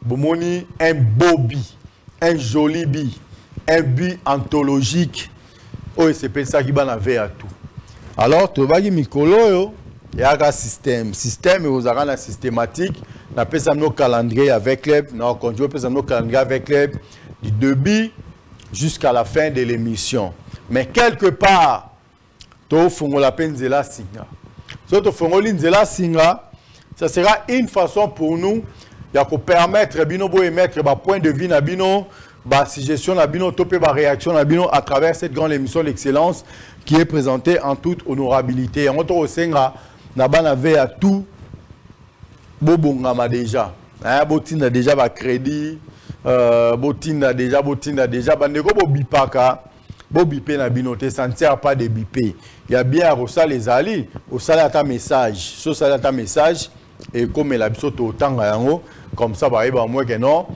Speaker 2: bomoni un beau but, un joli but, un but anthologique o c'est ça qui bana à tout. Alors to bagi mikolo yo yaga système et aux arana systématique na pesa nos calendrier avec club na conduit pesa nos calendrier avec club du début jusqu'à la fin de l'émission. Mais quelque part to fongo la peine zela singa. So to fongo linzela singa, ça sera une façon pour nous de permettre bino bo émettre ba point de vue na bino, ba suggestion na bino, topé ba réaction na bino à travers cette grande émission d'excellence qui est présentée en toute honorabilité. On to senga na bana ve à tout bobongama déjà. Hein, botinda déjà ba crédit, botinda déjà bandeko bo bipaka, bo bipé na binote, ça ne sert pas de bipé. Il y a bien à les ali, au salaire ta message, so salaire ta message et comme la biso to tanga yango comme ça ba eba moi que non.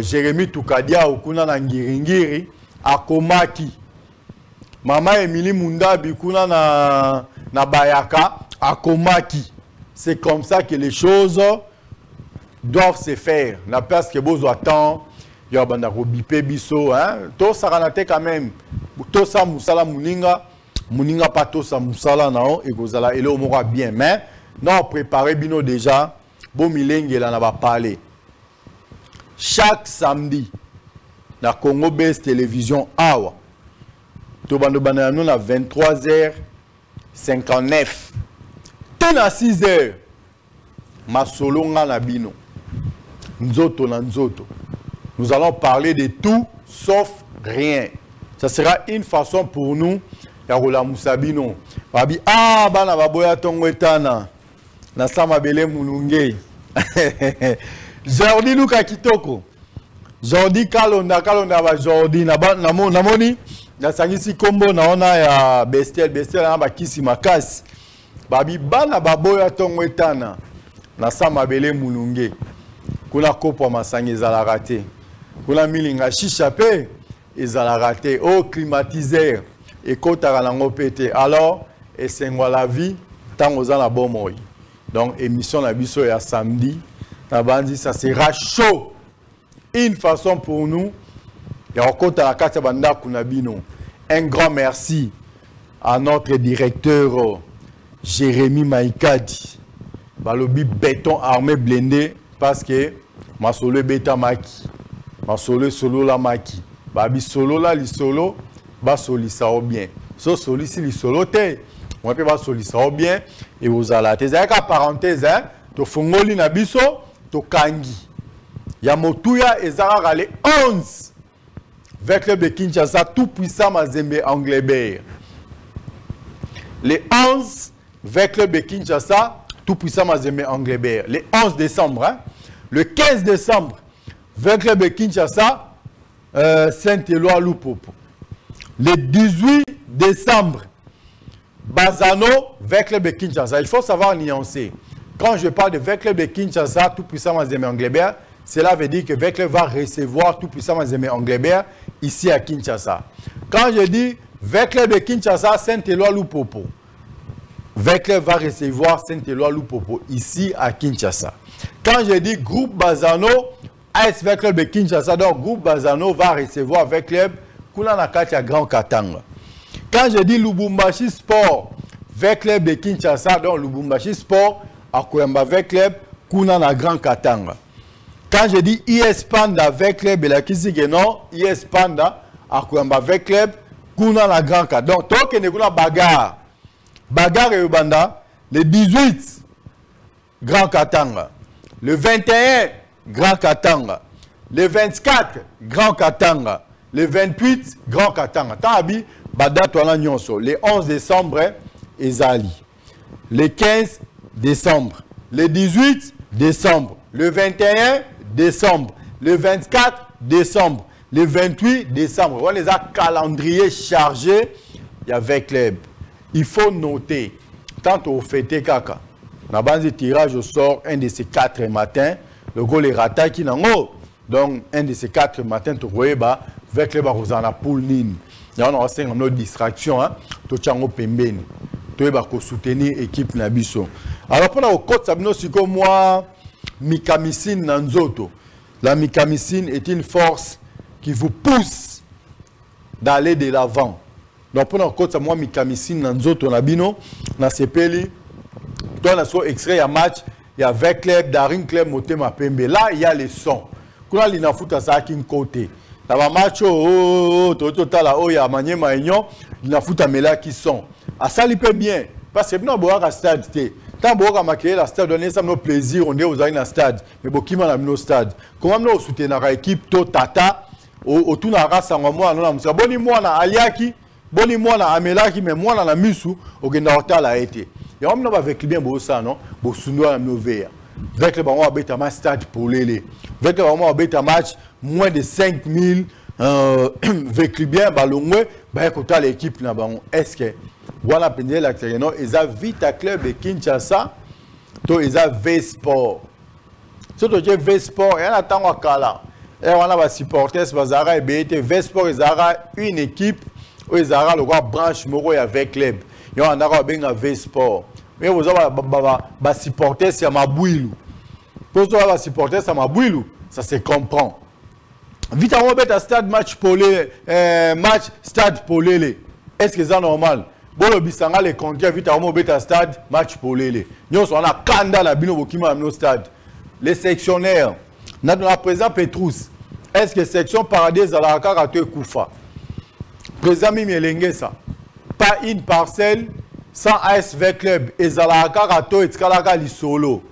Speaker 2: Jérémy Toukadia okuna na ngiringiri akomaki. Mama Emily Munda bikuna na bayaka akomaki. C'est comme ça que les choses doivent se faire. La place que vous attend, il y a banda ko bipé biso hein. To saranate quand même. To sa musala muninga pas to sa musala nao et kozala ele omora bien mais non préparé bino déjà bon milenge là na ba parler. Chaque samedi na Congo Best Télévision awa to bando bana nous na 23h59 tena 6h ma solo nga na bino nzoto na nzoto. Nous allons parler de tout sauf rien. Ça sera une façon pour nous ya rola musabino. Babi ah bana baboya tongo etana na sama bele mulunge. Jordi Luka Kitoko. Jordi Kalonda ba Jordi na moni na sangisi kombo na ona ya Bestiel na ba kisi makasi. Babi bana baboya tongo etana na sama bele mulunge. Kuna kopo masangi ezala raté. Kuna milinga shisha pe ezala raté. Oh climatiseur et kotara lango pété. Alors et c'est la vie tango za na bomoy. Donc émission na biso ya samedi na bandi ça sera chaud. Une façon pour nous ya kota la kata banda kuna bino. Un grand merci à notre directeur Jérémy Maïkadi. Balobi béton armé blindé parce que ma solo beta maki. Ma solo la maki. Babi solo la li solo ba soli ça bien. So soli si li solo te. On peut ba soli ça bien et vous allez tes parenthèse hein to fongoli na biso to kangi. Ya motuya ezara les 11 avec le de Kinshasa tout puissant Mazembe Anglebert. Les 11 avec le de Kinshasa tout puissant Mazembe Anglebert. Le 11 décembre hein. Le 15 décembre avec le de Kinshasa Saint-Éloi Lupopo. Le 18 décembre Bazano avec le de Kinshasa. Il faut savoir nuancer. Quand je parle de Vekle de Kinshasa, tout puissant Mazembe Anglebert, cela veut dire que Vekle va recevoir tout puissant Mazembe Anglebert ici à Kinshasa. Quand je dis Vekle de Kinshasa, Saint-Éloi Lupopo, Vekle va recevoir Saint-Éloi Lupopo ici à Kinshasa. Quand je dis groupe Bazano, AS Vekle de Kinshasa, donc groupe Bazano va recevoir Vekle Kuna Nakatia Grand Katanga. Quand je dis Lubumbashi Sport, Vekle de Kinshasa, donc Lubumbashi Sport, à Koyamba avec club kuna na Grand Katanga. Quand je dis IS Panda avec club et la kisi que non IS Panda à Koyamba avec club kuna na Grand Katanga. Donc tant que ne kuna bagarre et banda le 18 Grand Katanga, le 21 Grand Katanga, le 24 Grand Katanga, le 28 Grand Katanga. Tabi bada toana nyonso le 11 décembre ezali. Le 15 décembre, le 18 décembre, le 21 décembre, le 24 décembre, le 28 décembre. On les a calendriers chargés avec les. Il faut noter, tant au fêté kaka, la base de tirage au sort un de ces 4 matins, le goal est raté qui n'en donc un de ces 4 matins tu vois bah avec les barres en la poule nine il y a une autre distraction hein tu tiens au pembeni tu vas soutenir l'équipe Nabiso alors pour la côte sabino c'est comme moi Mikamissine Nanzoto la Mikamissine est une force qui vous pousse d'aller de l'avant donc pour la côte ça moi Mikamissine Nanzoto Nabino na sepeli toi na so extrait à match il y a avec club Daring Club Motema Pembe là il y a les sons quand il na foot ça qui côté dans le match total là il y a Maniema Union il na foot amela qui sont à ça il peut bien parce que bien boire à stade tant boire maquiller la stade donner ça nos plaisir on est aux dans stade mais bokima na no stade comment nous soutenir la équipe to tata au tout na race en moi non na boni moi na aliaki boni moi na amelaki mais moi na misu au genda hotel a été et on n'a pas avec bien beau ça non beau sundoa na nouvelle avec le ballon à match stade pour les avec le ballon à match moins de 5000 avec bien ballon bah côté l'équipe na ballon est-ce que voilà pendant l'action non ils a Vita Club de Kinshasa to ils a V-Sport surtout que V-Sport et on attend à Kala et on a va supporters bazara et BT V-Sport ils a une équipe où ils a le roi branche moro avec club et on a bien V-Sport mais vous avez supporter c'est Mabouilou pour ça supporter c'est Mabouilou ça se comprend vite on va à stade match pour les match stade pour les est-ce que c'est normal bon le bisanga les conquêtes vite on va à stade match pour les nous on a kanda la bino bokima no stade les sectionnaires notre président Petrus est-ce que section paradis à la karato Koufa président Mimelenge ça pas une parcelle sans ASV Club et Zalaka Rato et Tkalaka Lisolo.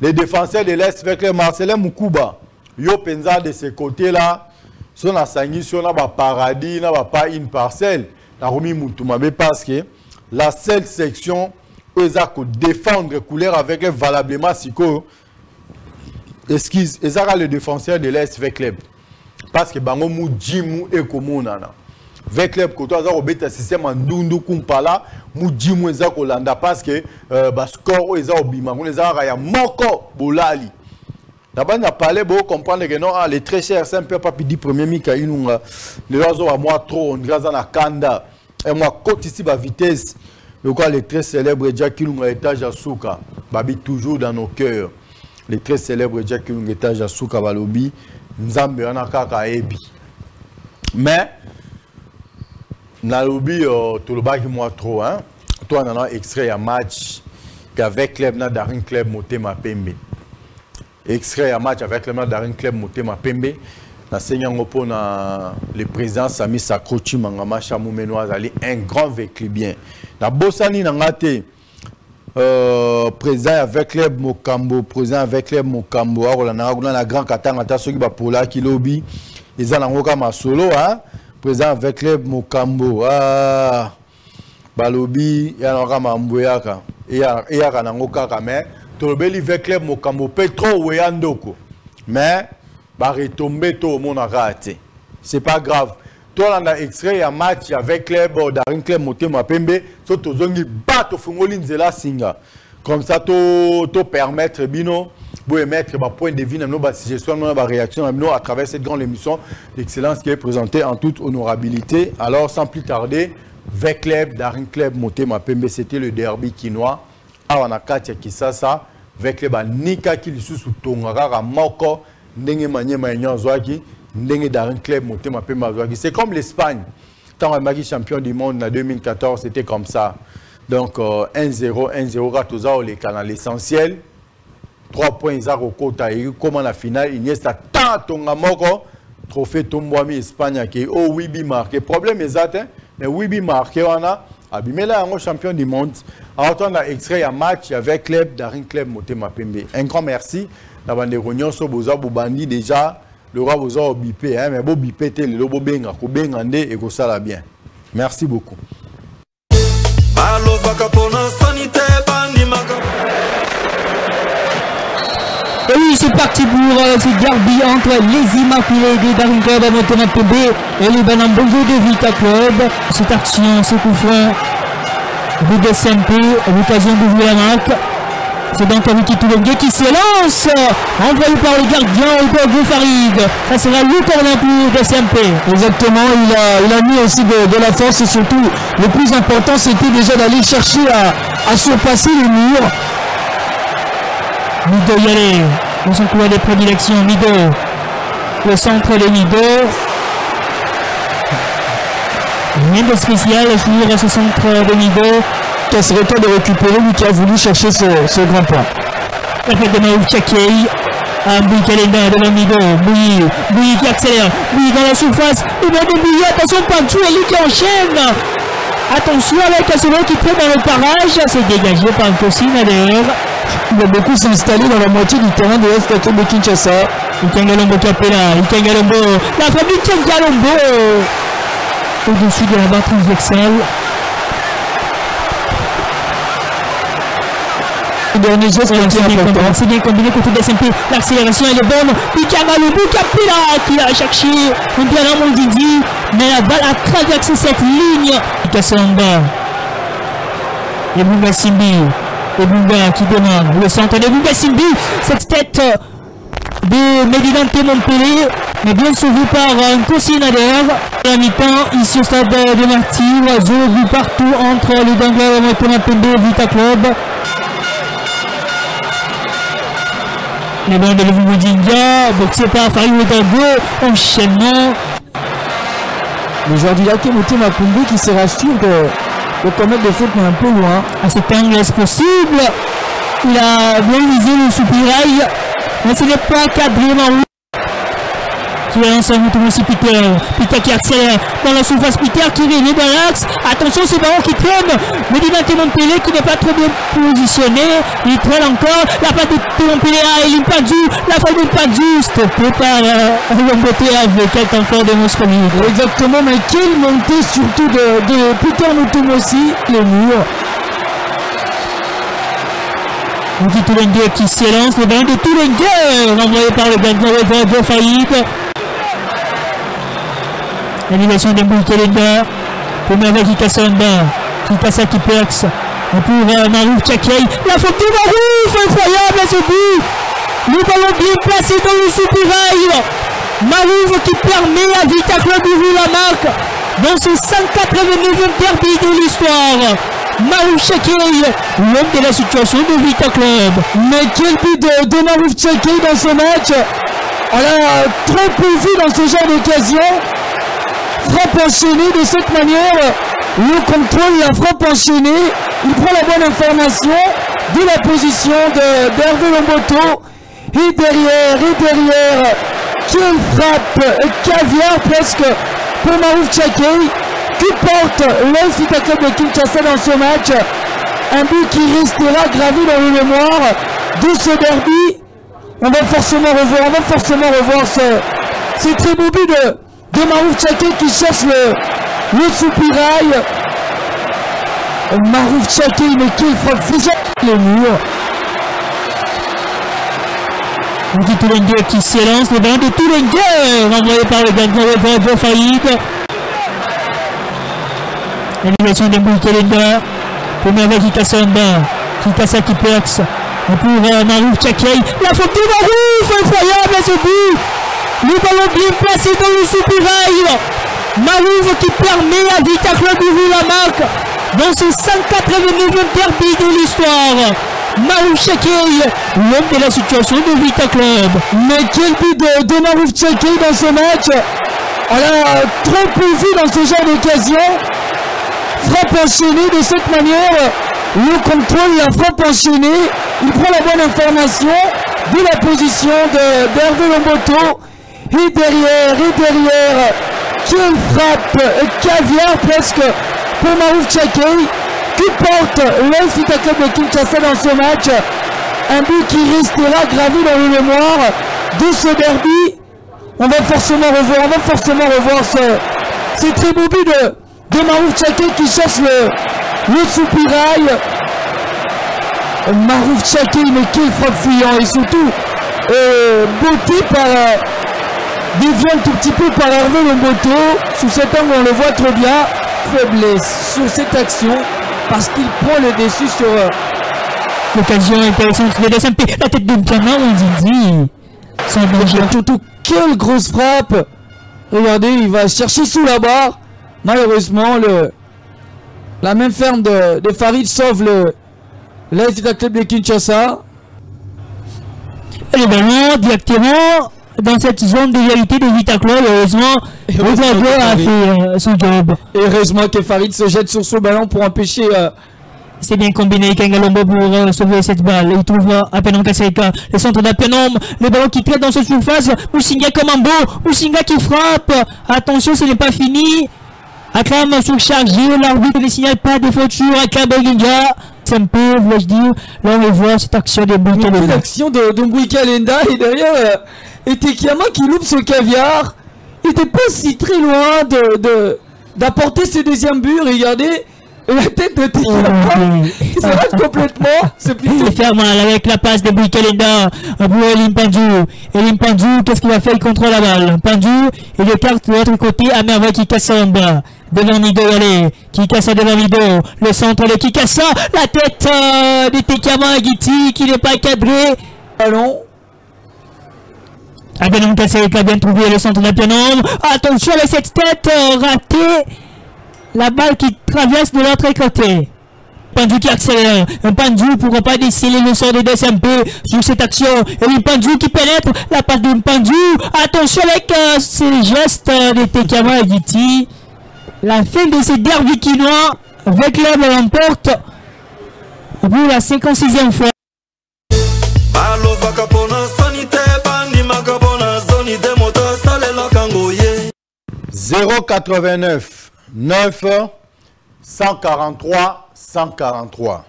Speaker 2: Les défenseurs de l'ASV Club, Marcelin Moukouba, Yo Penza de ce côté-là, son assangi, son paradis, n'a pas une parcelle. La Rumi Moutouma, mais parce que la seule section où ils ont défendre couleur avec les valablement Siko, excuse, ils ont le défenseur de l'ASV Club. Parce que Bango Mou Jimou et Komounana. Avec club côté ça obéta système en dundu kumpala mujimu eza kolanda parce que score eza obima on les a ya moko bolali d'abord na parler beau comprendre que non les très chers c'est un peu pas dit premier mika inunga les oiseaux à moi trop on grâce na kanda et moi côté ici ba vitesse le quoi les très célèbres Jack Kilunga étage à Souka babi toujours dans nos cœurs les très célèbres Jack Kilunga étage à Souka balobi nzambe ana kaka ebi mais Nalobi tout le bagi moi trop hein toi on a extrait un match avec club na Daring Club Motema Pembe extrait un match avec le Daring Club Motema Pembe na senyango pona le président Sami Sakrochi Mangama Chamou Menoise ali un grand véclubien na bosani na ngate président avec club Mokambo président avec club Mokambo on a la grand katanga ta soki ba pola kilobi ils en ngoka masolo hein président avec club Mokambo balobi ya na kama mbuyaka ya kana ngoka mais tolobeli avec club Mokambo petro weyandoko mais ba retomber to mona raté c'est pas grave toi on a extrait un match avec club Daring Club Motema Pembe so tozongi bato fungoli nzela singa comme ça to permettre bino pour émettre un point de vue dans nos suggestions, nos réactions à travers cette grande émission d'excellence qui est présentée en toute honorabilité. Alors, sans plus tarder, avec club, Daring Club, Motema Pembe, c'était le derby quinois. Alors, on a Katia Kisasa, avec club, Nika qui sous Tongara, Moko, Ndenge Manyema Nyanzouaki, Ndenge Daring Club, Motema Pembe. C'est comme l'Espagne. Tant on a champion du monde en 2014, c'était comme ça. Donc, 1-0, 1-0, Ratoza, les canals l'essentiel. 3 points Zaro Kota et comme la finale il y a tant tonga moko trophée Tombouami Espagne qui oh oui bi marqué problème exact mais oui bi marqué on a abimela un champion du monde alors on a extrait un match avec club Daring Club Motema Pembe un grand merci la bande de Rognon so boza bobandi déjà le roi boza bipé hein mais bo bipé té le lobo benga ko bengande et ko sala bien merci beaucoup.
Speaker 4: Et oui, c'est parti pour ce derby entre les Immaculés de Daring Club à Motema Pembe et les Banambongo de Vita Club. Cette action, ce coup franc, but de SMP, l'occasion d'ouvrir la marque. C'est donc Wiki Toulongue qui s'élance, envoyé par le gardien Hugo Farid. Ça sera le corner pour DCMP.
Speaker 5: Exactement, il a mis aussi de la force et surtout le plus important c'était déjà d'aller chercher à surpasser les murs.
Speaker 4: Mido y aller dans son couloir de prédilection. Mido, le centre de Mido. Rien de spécial sur ce centre de Mido.
Speaker 5: Cassereto de récupérer, lui qui a voulu chercher ce grand point.
Speaker 4: Perfect de Maouf Tchakei. Bouy Kalenda devant Mido. Bouy qui accélère. Bouy dans la surface. Et bien de Bouy, attention, Pantou et lui qui enchaîne. Attention avec Cassereto qui prend dans le parage. C'est dégagé par Kossin d'ailleurs.
Speaker 5: Il va beaucoup s'installer dans la moitié du terrain de FKT de Kinshasa.
Speaker 4: Ikengalombo Capella. Ikengalombo. La frappe d'Ikengalombo. Au-dessus de la barre transversale.
Speaker 5: Dernier geste
Speaker 4: c'est bien combiné côté de SMP. L'accélération elle est bonne. Ikengalombo Capella qui a cherché un bien à Mondidi. Mais la balle a traversé cette ligne. Kassamba. Et Bunga Simbi. Et Bunga qui demande le centre de Bunga Simbi. Cette tête de Medinante Montpellier, mais bien sauvé par un Kosinader. À la mi-temps, ici au stade de Martyr, zone partout entre les Danglars et Thomas Pembe et Vita Club. Les bandes de Levou-Dinga, boxé par Farid Ouedago, enchaînement.
Speaker 5: Le joueur du Lac Moté Makumbi qui sera sûr de commettre des fautes mais un peu loin.
Speaker 4: À cet angle est-ce possible? Il a bien visé le soupirail, mais ce n'est pas cadré Marou. Qui va lancer un bouton aussi Peter. Peter qui accélère dans la surface. Peter qui est dans l'axe. Attention, c'est Baron qui traîne. Medinante Montpellier qui n'est pas trop bien positionné. Il traîne encore. La passe de Montpellier à Elimpadou. La faute d'Elimpadou stoppée par Lomboté avec quelqu'un fort de Moscovie.
Speaker 5: Exactement, mais quelle montée surtout de Peter Mutomossi. Les murs.
Speaker 4: Wiki Toulongue qui s'élance. Le ballon de Toulongue renvoyé par le gardien de Faïd. L'animation de Bouy Kalenda. Pour Merveille Kassamba. Kikasa qui perce. Pour Marouf Tchakei. La faute de Marouf. Incroyable à ce but. Le ballon bien placé dans le soupirail. Marouf qui permet à Vita Club d'ouvrir la marque dans ce 189e derby de l'histoire. Marouf Tchakei, l'homme de la situation de Vita Club.
Speaker 5: Mais quel but de Marouf Tchakei dans ce match. On a trop peu vu dans ce genre d'occasion. Frappe enchaînée de cette manière, le contrôle, la frappe enchaînée, il prend la bonne information de la position d'Hervé Lomboto et derrière, quelle frappe caviar presque pour Marouf Tchakei qui porte l'Vita Club de Kinshasa dans ce match, un but qui restera gravé dans le mémoire de ce derby. On va forcément revoir ce très beau but de Marouf Tchakei qui cherche le soupirail. Marouf Tchakei, mais quelle frappe faisait les murs.
Speaker 4: Wiki Toulongue qui s'élance, le ballon de Toulongue renvoyé par le gardien de Faïd. L'animation de Bouy Kalenda pour Merveille Kassamba. Kikasa qui perce. Pour Marouf Tchakei. La faute de Marouf, incroyable à ce but. Le ballon bien placé dans le soupirail. Marouf qui permet à Vita Club d'ouvrir la marque dans ce 189e derby de l'histoire. Marouf Tchakei, l'homme de la situation de Vita Club.
Speaker 5: Mais quel but de Marouf Tchakei dans ce match. On a trop peu vu dans ce genre d'occasion. Frappe enchaînée de cette manière, le contrôle, la frappe enchaînée, il prend la bonne information de la position d'Hervé Lomboto et derrière, quelle frappe caviar presque pour Marouf Tchakei qui porte l'Vita Club de Kinshasa dans ce match, un but qui restera gravé dans le mémoire de ce derby. On va forcément revoir ce très beau but de Marouf Tchakei qui cherche le soupirail. Marouf Tchakei, mais quel frappe fuyant et surtout beauté dévié un tout petit peu par Hervé Lomboto. Sous cet angle on le voit très bien. Faiblesse sur cette action parce qu'il prend le dessus
Speaker 4: L'occasion intéressante de SMP. La tête de Mpiana, on dit. Sans danger.
Speaker 5: Surtout, quelle grosse frappe. Regardez, il va chercher sous la barre. Malheureusement, la main ferme de Farid sauve l'AS Club de Kinshasa.
Speaker 4: Et le ballon directement dans cette zone d'égalité de Vitaclo. Heureusement, Rodrigo a fait son job.
Speaker 5: Et heureusement que Farid se jette sur ce ballon pour empêcher...
Speaker 4: C'est bien combiné Kangalombo pour sauver cette balle. Il trouve à peine en Kaseka le centre d'Apenom. Le ballon qui traite dans cette surface. Mousinga comme un beau. Mousinga qui frappe. Attention, ce n'est pas fini. Akram surchargé. L'arbitre ne signale pas de faute sur Akram Boginga. C'est un peu, voulais-je dire. Là, on voit cette action de Mbouika Lenda.
Speaker 5: L'action de Mbouika Lenda. Et derrière, et Tekiyama qui loupe ce caviar. Il n'était pas si très loin d'apporter ce deuxième but. Regardez. La tête de Tekiyama, il s'arrête complètement. C'est plutôt...
Speaker 4: Il fait mal avec la passe de Mbouika Lenda pour Elim Pandou. Elim Pandou, qu'est-ce qu'il va faire? Il contrôle la balle. Pandou, il écarte de l'autre côté à merveille Kikassa en bas. Devant Nido, allez. Kikassa devant Nido. Le centre de Kikassa. La tête de Tekiyama Agiti qui n'est pas cadré.
Speaker 5: Ballon.
Speaker 4: Abenom Kaseka a bien trouvé le centre d'Apenom. Attention avec cette tête ratée. La balle qui traverse de l'autre côté. Pandou qui accélère. Un Pandou, pourquoi pas déceler le sort de SMP sur cette action. Et une Pandou qui pénètre. La passe de Pandou. Attention avec ces gestes de Tekiyama Agiti. La fin de ces derbys quinois. Avec l'homme l'emporte. Pour la 56e fois.
Speaker 2: 089 9 143 143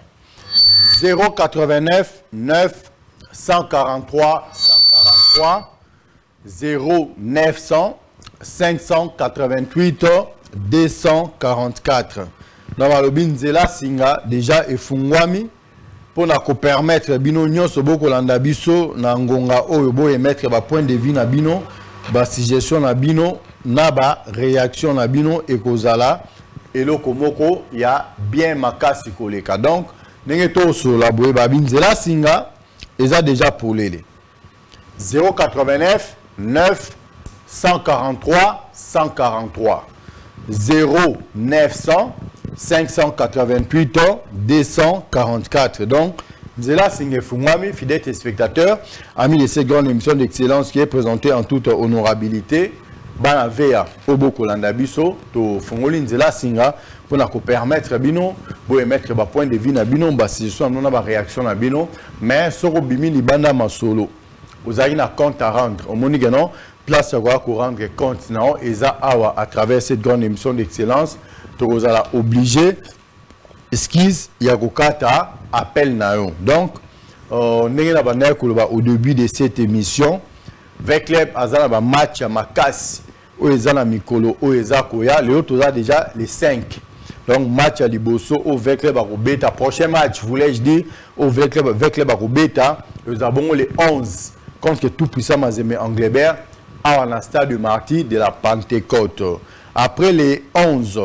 Speaker 2: 089 9 143 143 0900 588 244. Dans la Nzela Singa déjà efungwami pour na ko permettre bino nyonso boko landa biso na ngonga oyo bo emettre ba point de vue na bino ba suggestion na bino na ba réaction na bino ekozala eloko moko ya bien makasi koleka. Donc ndenge to so la boye ba binzela singa eza déjà pour lele 089 9 143 143 0900 588 244. Donc Nzela Singe Fungwami, fidèle téléspectateur, ami de cette grande émission d'excellence qui est présentée en toute honorabilité. Bana Vea, Obo Kolanda Biso, to Fungoli Nzela Singa, pour nous permettre à Bino, pour émettre un point de vue à Bino, si je suis en réaction à Bino, mais sur Bimi Libanda Masolo, vous avez un compte à rendre. Au Monigano, place à rendre compte à travers cette grande émission d'excellence. Vous allez obligé, esquisse, Yagokata, appel Nayon. Donc, au début de cette émission, avec les match à Makas, où ils ont Mikolo, où ils ont les autres ont déjà les 5. Donc, match à Liboso, avec les Barobeta. Prochain match, voulais-je dire, avec les Barobeta, nous avons les 11 contre tout puissant Mazemé Anglebert à la stade de Marty de la Pentecôte. Après les 11,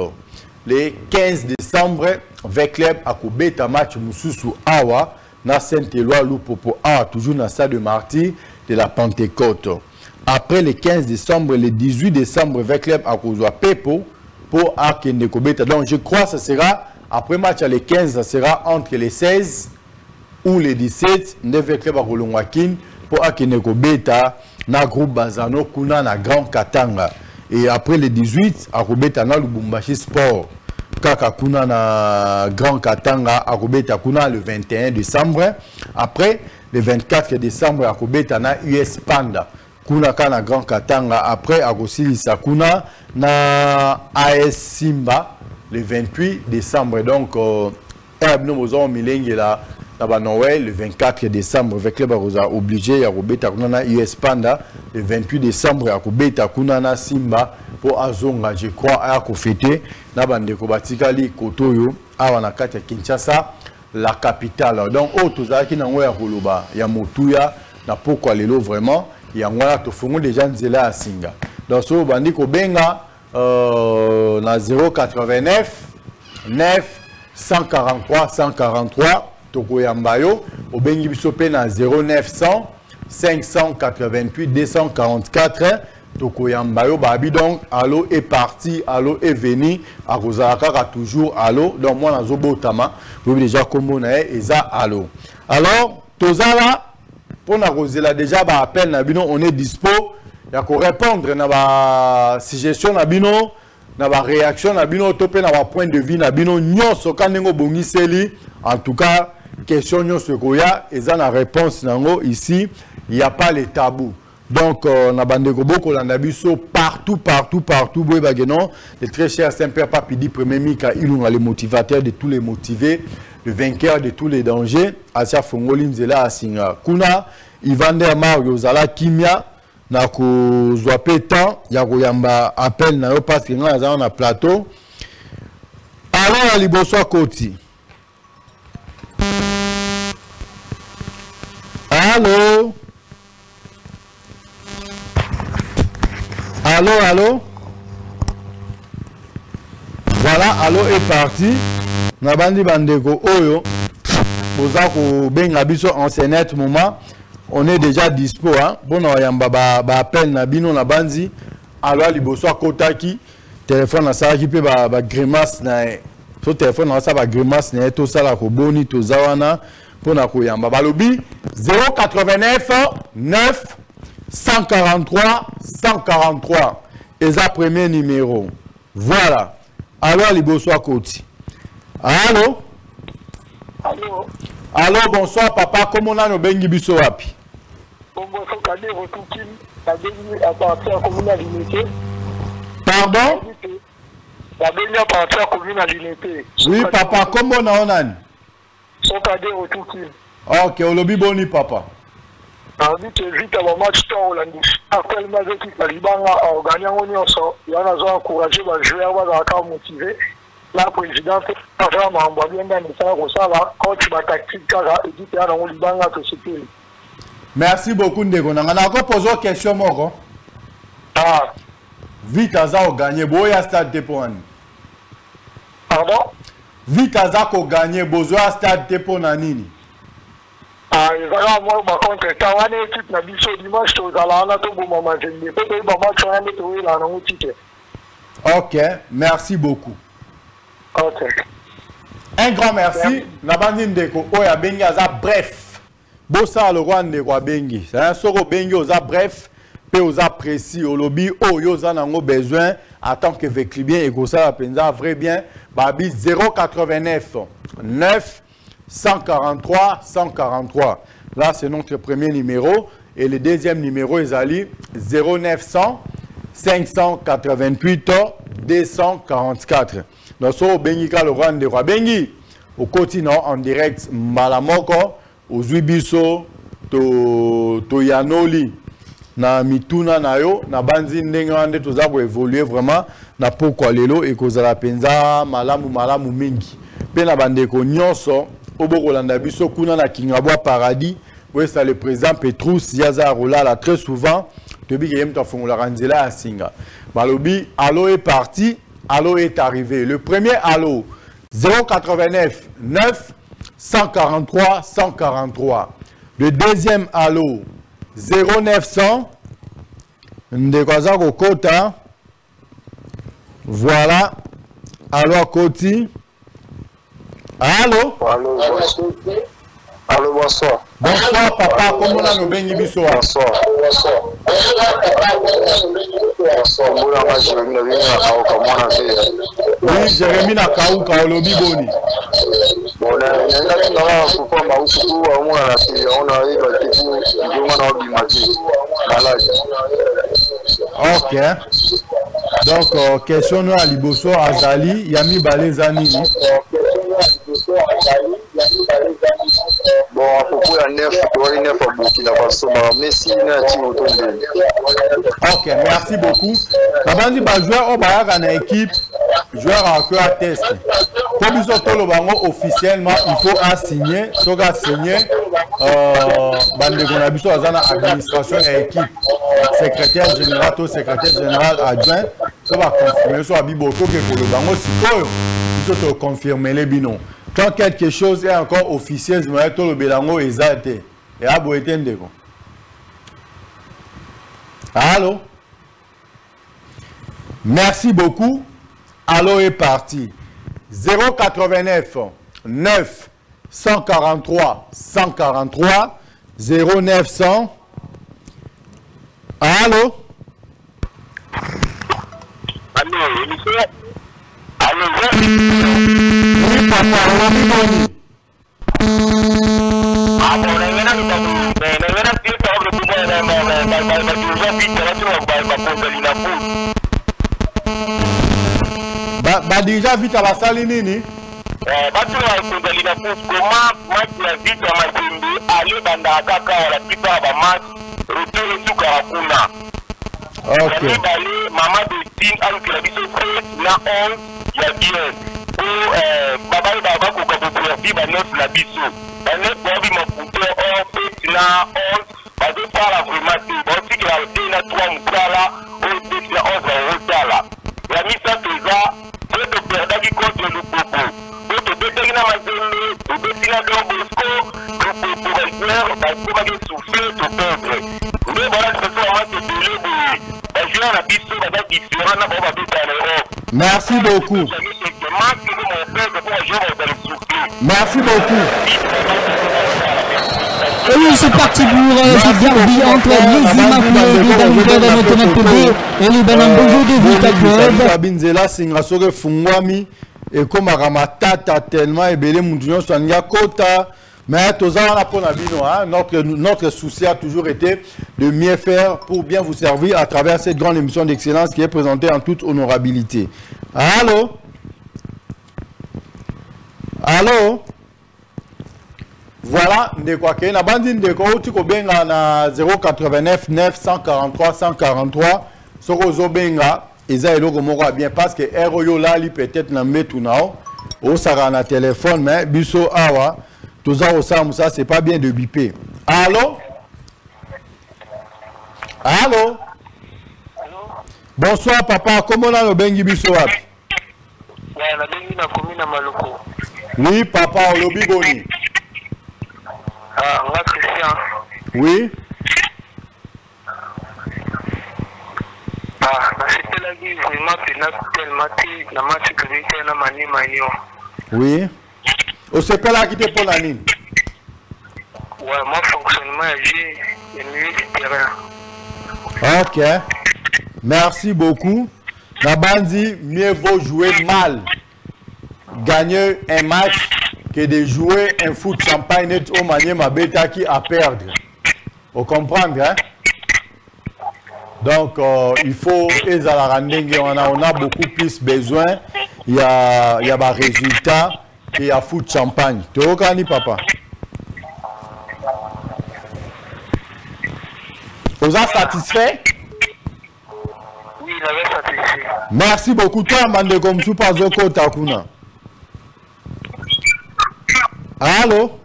Speaker 2: le 15 décembre, avec club à Koubeta match Moussousou Awa, na Saint-Éloi Loupopo Awa, toujours dans le stade de Marty de la Pentecôte. Après le 15 décembre, le 18 décembre, avec club à Kouzwa Pepo pour Akende Kobeta. Donc je crois que ce sera, après match le 15, ça sera entre les 16 ou les 17, avec club à Kolongwakin pour Akende Kobeta, na groupe Bazano, Kuna, na Grand Katanga. Et après le 18, à Kobeta na Lubumbashi Sport. Kaka Kuna na Grand Katanga, à Kobeta Kuna le 21 décembre. Après le 24 décembre, à Kobeta na US Panda. Kuna na Grand Katanga. Après à Kosilisa Kuna na AS Simba le 28 décembre. Donc, nous avons mis là. Noël le 24 décembre avec les Barosa obligé à Robeta Kunana US Panda le 28 décembre à Robeta Kunana Simba pour Azonga je crois à fêter na bande ko batikali kotoyo à Wanakati Kinshasa la capitale. Donc autres qui na ngoya koloba ya motuya na pourquoi lelo vraiment ya ngwana to fongo déjà nzela à Singa. Donc so bandi ko benga na 089 9 143 143 tokoyamba yo obengi biso pe na 0900 588 244 tokoyamba yo babi donc allo est parti, allo est venu à Rosaraka toujours allo donc moi nazo botama vous déjà comme on est eza allo. Alors tozala pour na Rosela déjà ba appel na bino on est dispo ya ko répondre na ba suggestion na bino na ba réaction na bino topé na ba point de vue na bino nyonso kanengo bongiseli en tout cas question nyonso koya eza na réponse nango ici il y a pas les tabous. Donc, na bandeko boko landa biso partout. Boy bagenon, le très cher Saint-Père Papidi, premier Mika, il est le motivateur de tous les motivés, le vainqueur de tous les dangers. Asia Fongolin Zela Asinga. Kuna, Ivander Mario Zala Kimia, na ko zwape temps, ya ko yamba appel na yo parce que nga za na plateau. Alors, liboso Koti. Allô? Allô? Voilà, allô est parti. Nabandi bandeko oyo. Bozako benga biso en net moment. On est déjà dispo hein. Bon yamba ba appel na bino na banzi. Allô liboso akotaki. Téléphone na sa ki pe ba grimace na. So téléphone na sa ba grimace na to sala ko boni to zawana pona ko yamba balobi 089 9 143 143 eza premier numéro. Voilà. Alors liboso Koti. Allô?
Speaker 6: Allô?
Speaker 2: Allô, bonsoir papa, comment on a nos bengi biso wapi?
Speaker 6: Bonsoir Kade Rotukim, la bengi appartient à la commune à l'unité.
Speaker 2: Pardon?
Speaker 6: La bengi appartient à la commune à l'unité.
Speaker 2: Oui papa, comment on a on?
Speaker 6: Son Kade Rotukim.
Speaker 2: Ok, olobi boni papa.
Speaker 6: Envie que vite à match Hollande. Après le match qui Kalibanga a gagné en union, il y en a encouragé les joueurs à motiver. La présidente a bien dans les salles ça là quand tu vas tactique car et dit à on libanga que c'était.
Speaker 2: Merci beaucoup Ndeko. On a encore posé une question moko.
Speaker 6: Ah.
Speaker 2: Vite aza o gagner boya stade Teponi.
Speaker 6: Pardon?
Speaker 2: Vite aza ko gagner bozoa stade Tepona nini?
Speaker 6: Ah, voilà, moi, par contre, quand on est équipe, on a dit dimanche, on a tout bon moment. Je ne peux pas match, on a trouvé là, on a ticket.
Speaker 2: Ok, merci beaucoup.
Speaker 6: Ok.
Speaker 2: Un grand merci. Nabandi Ndeko, Oya Bengi aza bref. Bossa le roi Ndeko Bengi. C'est un soro Bengi oza bref, pe oza précis. Au lobby, yo za nango besoin, en tant que véclibien et que ça penza vrai bien. Babi 089 9 143 143. Là, c'est notre premier numéro. Et le deuxième numéro est Ali 0900 588 244. Nous sommes au Bengi Kaloran de Roi Bengi. Au continent, en direct, Malamoko, au Zuibiso, to Yanoli, na Mituna Nayo, na Banzi Ndengande, tout ça pour évoluer vraiment. Na Poko Lelo et Kozala Penza, Malamu Mingi. Pena Bandeko Nyonso. Obokolanda biso kuna na Kingabwa Paradis où est le président Petrus Yaza Rolala très souvent tobi yem ta fongola ranzela asinga balobi allo est parti allo est arrivé le premier allo 089 9 143 143 le deuxième allo 0900 ndekwaza kokota voilà allo Koti. Allô?
Speaker 6: Allô, bonsoir. Allô, bonsoir.
Speaker 2: Bonsoir, papa. Comment on a nos bengi biso?
Speaker 6: Bonsoir.
Speaker 2: Oui, Jérémy Nakauka, Olobi Boni. Ok. Donc, question à Liboso Azali, Yami Balezani.
Speaker 6: Bon, à propos de neuf, tu neuf à Burkina Faso, Messi,
Speaker 2: ok, merci beaucoup. Kabandi ba joueur au Bayaka na équipe, joueur à cœur test. Comme ils sont le bango officiellement, il faut assigner, soga signer bande de Gonabiso Azana administration et équipe, secrétaire général ou secrétaire général adjoint, ça va confirmer sur Abiboko que pour le bango sikoyo, il faut confirmer les binômes. Quand quelque chose est encore officiel, tout le bélango est zaté. Et à boétende. Allô? Merci beaucoup. Allô est parti. 089 9 143 143 0900. Allô?
Speaker 6: Allô, allô,
Speaker 2: Oui, papa, déjà vite à la salle nini? Ok.
Speaker 6: Maman de Tine a eu la vision na 11 ya bien. Baba baba ko ka pour ba neuf la biso. Ba neuf bobi ma puto o petit na 11 ba de para vraiment ba si que la na 3 mukala o petit na 11 o tala. La misa teza peut te perdre qui contre le popo. Peut te péter na mazembe, o petit na Don Bosco, pour le faire ba ko ba souffler to perdre. Mais voilà ce soir c'est de
Speaker 2: merci beaucoup. Merci beaucoup.
Speaker 4: Oui, c'est parti pour ce derby entre les Immaculés et les Banambojo de Vita Club.
Speaker 2: Sabinzela Singasoke Fungwami et comme Ramatata tellement et Belé Moundion Sonia Kota. Mais notre souci a toujours été de mieux faire pour bien vous servir à travers cette grande émission d'excellence qui est présentée en toute honorabilité. Allô? Allô? Voilà, de quoi que na bandine de quoi tu kobenga na 089 943 143 soko zobenga eza eloko moko bien parce que eroyo là li peut-être na metu nao o sara na téléphone mais biso awa tout ça, c'est pas bien de biper. Allô? Allô? Bonsoir, papa. Comment on a le bengi bisoap? Oui, papa, le biboni.
Speaker 6: Ah, moi, Christian.
Speaker 2: Oui?
Speaker 6: Ah, c'était la vie vraiment que la match que j'ai na mani manio.
Speaker 2: Oui. Au CP là qui te pour la ligne.
Speaker 6: Ouais, mon fonctionnement est mieux du terrain.
Speaker 2: Ok. Merci beaucoup. La bandi, mieux vaut jouer mal. Gagner un match que de jouer un foot champagne net au manier ma bêta qui a perdre. Vous comprenez, hein? Donc, il faut, on a beaucoup plus besoin. Il y a des résultats. Il y a foot champagne. Tu es au Cani, papa? Vous êtes satisfait?
Speaker 6: Oui, il avait satisfait.
Speaker 2: Merci beaucoup. Toi, Mande comme tu passes au côté Takuna. Allô?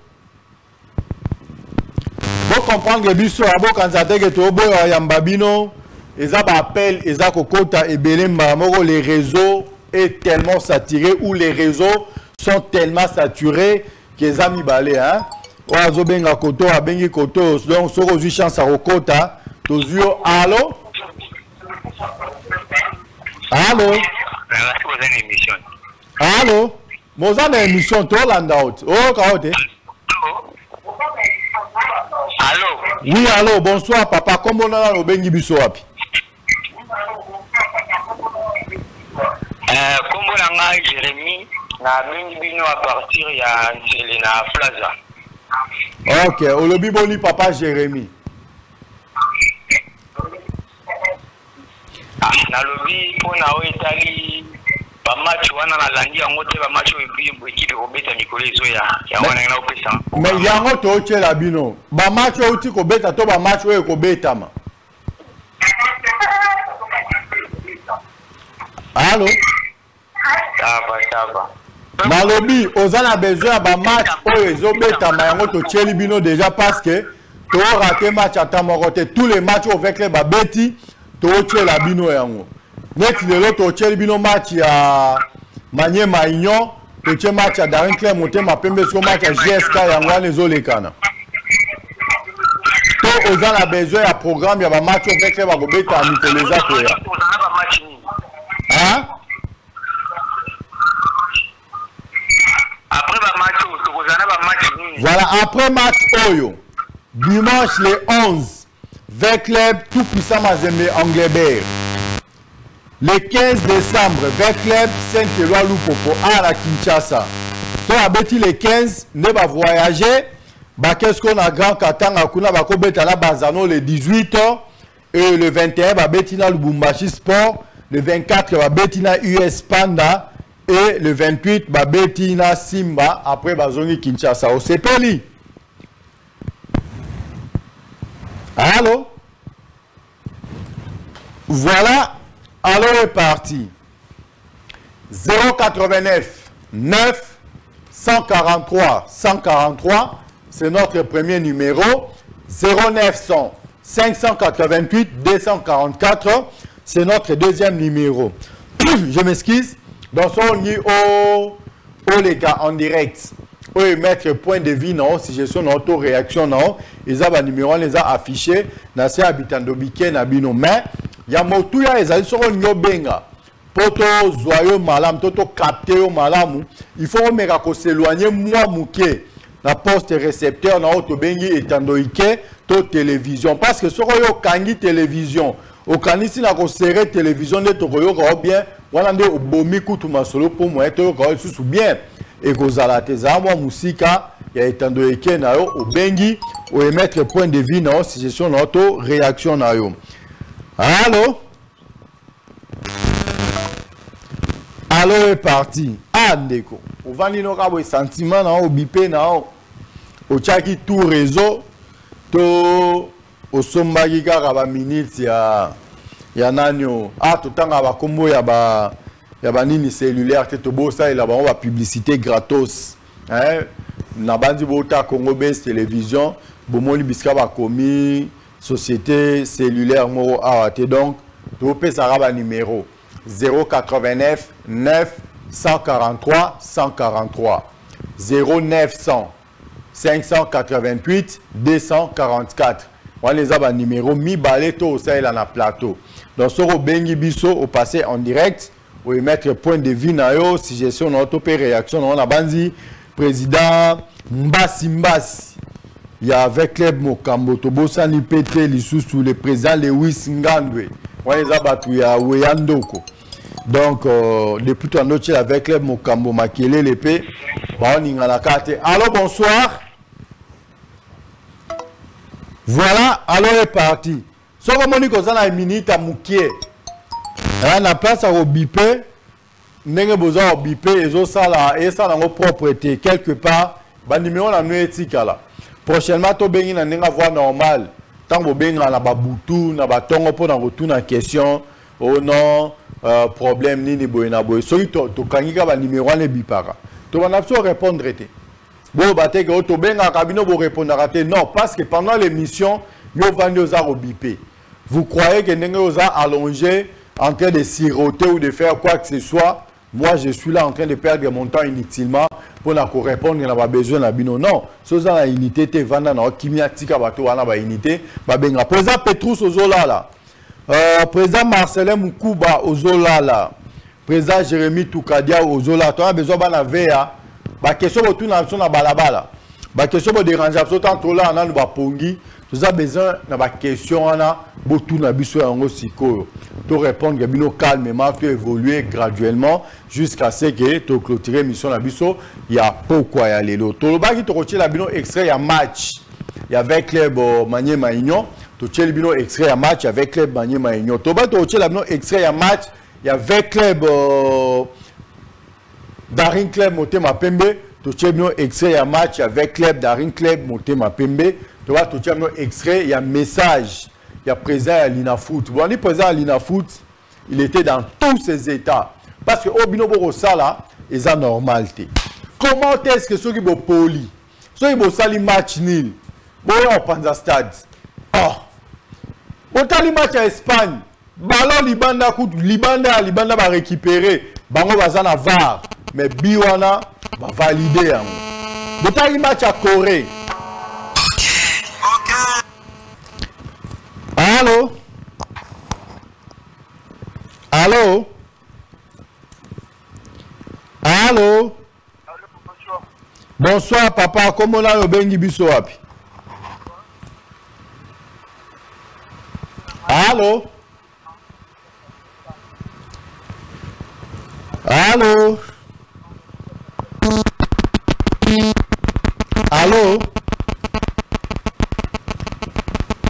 Speaker 2: Vous comprenez que biso abo kanzate que tu boyo yambabino, eza ba appel, eza kokota et belemba moko les réseaux est tellement saturé ou les réseaux sont tellement saturés que les amis balé hein. Oazo benga koto abengi koto donc soko zi chance à kokota tozio allô? Allô? Allô? Moza na émission to land out. Oh kaote.
Speaker 6: Allô?
Speaker 2: Oui, allô, bonsoir papa. Comment on a le bengi biso wapi?
Speaker 6: Comment on a Jérémy na bengi bino à partir ya Selena Plaza.
Speaker 2: Ok, olobi boni papa Jérémy.
Speaker 6: Ah, na lobi pona o Italie ba match wana na landi yango te ba match équipe kobeta mikolo ezo ya wana na opesa.
Speaker 2: Mais yango to chela bino. Ba match o ti kobeta to ba match o kobeta ma. Allô?
Speaker 6: Saba.
Speaker 2: Malobi, ozana besoin ba match o ezo beta ma yango to cheli bino déjà parce que to raté match ata moko te tous les matchs avec les babeti to chela bino yango. Net lelo to cheli bino match ya Maniema Union petit match à Daring Club Motema Pembe sur match à GSK Yangwa les Olekana. Aux gens a besoin d'un programme, il y a un match au fait que va gober ta Nicolesa Koya. Hein?
Speaker 6: Après le match, vous avez un match.
Speaker 2: Voilà, après match Oyo, dimanche le 11, V Club tout puissant Mazembe Anglebert. Le 15 décembre, V Club Saint-Éloi Lupopo à la Kinshasa. Donc, à Betty le 15, ne va voyager. Qu'est-ce qu'on a grand Katanga Kuna Bako Betala Bazano le 18 et le 21 va Bettina Lubumbashi Sport, le 24 va Bettina US Panda et le 28 va Bettina Simba après Bazoni Kinshasa. Au Sepeli. Allô? Voilà, alors est parti. 089 9 143 143. C'est notre premier numéro. 0900 588 244. C'est notre deuxième numéro. Je m'excuse. Dans son niveau, les gars en direct. Oui, mettre point de vie, non. Si je suis en auto-réaction, non. Ils ont un numéro, les a affichés. Dans ces habitants de Biké, Nabino. Mais, il y a Motouya, ils sont en Yobenga. Poto zoyo malam, toto capté au malam. Il faut s'éloigner, moi, mouké. La poste récepteur na auto bengi etandoike to télévision parce que soko yo kangi télévision au kanisi na ko serrer télévision de to yo ko bien wana nde obomi kutu masolo pour moi to ko susu bien et ko zala teza moi musika ya etandoike na yo o bengi o émettre point de vue na suggestion na auto réaction na yo. Allô? Allô est parti. Ah ndeko. O vani no ka bo sentiment na o bipé na o. Au tchaki tout réseau to au sombagi kaka ba minutes ya nanyo tout temps ba kombo ya ba nini cellulaire te to bosa ila ba publicité gratos hein na bandi bota Congo Base télévision bomoli biska ba komi société cellulaire moro awate donc to pesa ba numéro 089 9 143 143 0900 588 244. On les a numéro mi baleto au sein na plateau. Donc sur au bengi biso au passé en direct ou mettre point de vue na yo suggestion notre réaction on a bandi président Mbasi. Il y a avec club Mokambo Tobosa ni pété li sous le président Lewis Ngandwe. On les a battu ya Weyandoko. Donc depuis tout notre avec club Mokambo Makele l'épée. Bon on a la carte. Allô bonsoir. Voilà, alors est parti. Si on a une minute à Moukier, on a place à bipé, on a besoin de bipé, et ça dans nos propriétés. Quelque part, le numéro est éthique là. Prochainement, tu as une voie normale. Tant que tu as un baboutou, tu as un retour en question, oh non, problème, ni boy. Si tu as un numéro, tu vas répondre. Bon, non, parce que pendant l'émission, vous croyez que nous avons allongé en train de siroter ou de faire quoi que ce soit. Moi, je suis là en train de perdre mon temps inutilement pour répondre à nos besoins. Non, si vous avez une unité, vous avez une unité. Président Petrus Ozola, président Marcelin Moukouba Ozola, président Jérémy Toukadia Ozola, tu as besoin de VA. La question de tout na balabala. La question de déranger absolument là on a ba pongi. Vous avez besoin de la question on a beaucoup na biso yango siko. To répondre bino calmement, to évoluer graduellement jusqu'à ce que to clôturer mission na biso. Il y a pourquoi y aller lo. To ba ki to retirer la bino extrait ya match. Il y avait club Maniema Union. To retirer bino extrait ya match avec club Maniema Union. To ba to retirer la bino extrait ya match. Il y avait club Daring Club Motema Pembe, tu as un extrait un match avec Club Daring Club Motema Pembe, tu as un extrait, il y a un message, il y a présent à l'INAFoot. Vous voyez, présent à l'INAFoot, il était dans tous ses états. Parce que au binobo sala, ils ont normalité. Comment est-ce que ceux qui sont poli, ceux qui sont match nul, bon, on pense à stade. Autant les matchs en Espagne, ballon Libanda va récupérer, bango bazana var. Mais Biwana, va valider yango. Botali match à Corée. Allô? Allô? Allô? Bonsoir papa, comment on a le bengi biso wapi? Allô? Allô? Allô?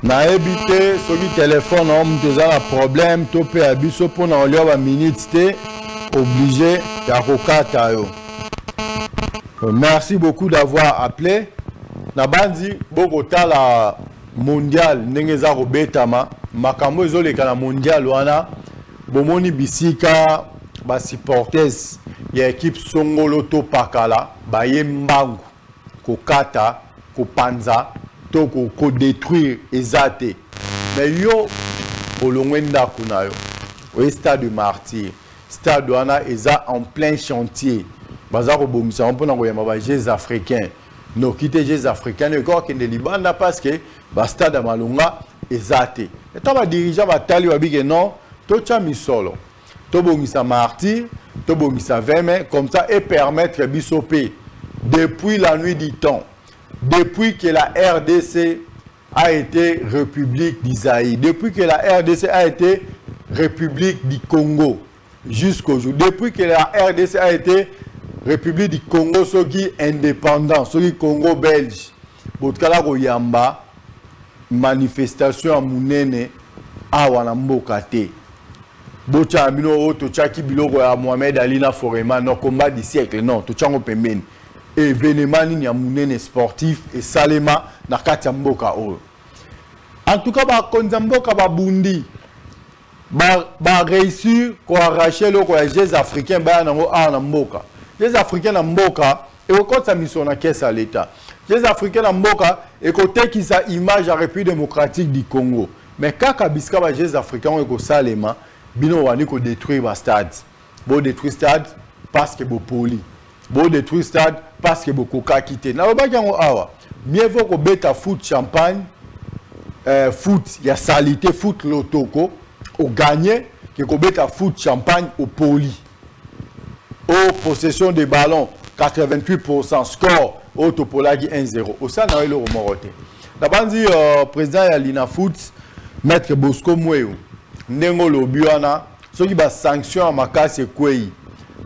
Speaker 2: Na évité celui téléphone homme des un problème topé à biso pour na olio ba minute té obligé ya kokata yo. Merci beaucoup d'avoir appelé. Na bandi Bogota la mondial ndenge za robetama makambo ezoleka na mondial wana bomoni bisika ba supporters ya équipe Songolo to Pakala ba yembangu kokata kopanza to ko détruire ezate mais yo olongwenda kunayo au stade du martyr stade wana eza en plein chantier baza ko bongisa on pona ko yamba ba jeux africains no kite jeux africains ne ko kende libanda parce que ba stade malunga ezate et ta ba dirigeant ba tali wa bige non to cha misolo to bongisa martyr to bongisa 20 mai comme ça et permettre bisopé depuis la nuit du temps. Depuis que la RDC a été République d'Isaïe, depuis que la RDC a été République du Congo, jusqu'au jour, depuis que la RDC a été République du Congo, ce qui est indépendant, ce qui est Congo belge, Botkala Yamba, manifestation à Mounene, à Wanambokate. Bocha Amino, Tochaki Biloko à Mohamed Alina Forema, non combat du siècle, non, Tochango Pemben. Événement ni Mounene sportif et Salema na kati mboka oyo. En tout cas ba konzamboka ba bundi ba réussir ko arracher le ko Jeux africains ba nango na mboka. Jeux africains na mboka et ko kota mission na caisse à l'état. Jeux africains na mboka et ko tekisa image à République démocratique du Congo. Mais kaka biska ba Jeux africains ko Salema bino wani ko détruire ba stade. Bo détruire stade parce que bo poli. Bo détruire stade parce que beaucoup ka quitté. Na ba yango awa. Mieux vaut ko beta foot champagne foot ya salité foot lotoko au gagner que ko beta foot champagne au poli. Au possession des ballons 88% score au topolagi 1-0. Au ça na le romoroté. La bandi président ya Lina Foot maître Bosco Mweo ndengo lobiana soki ba sanction makase kwei.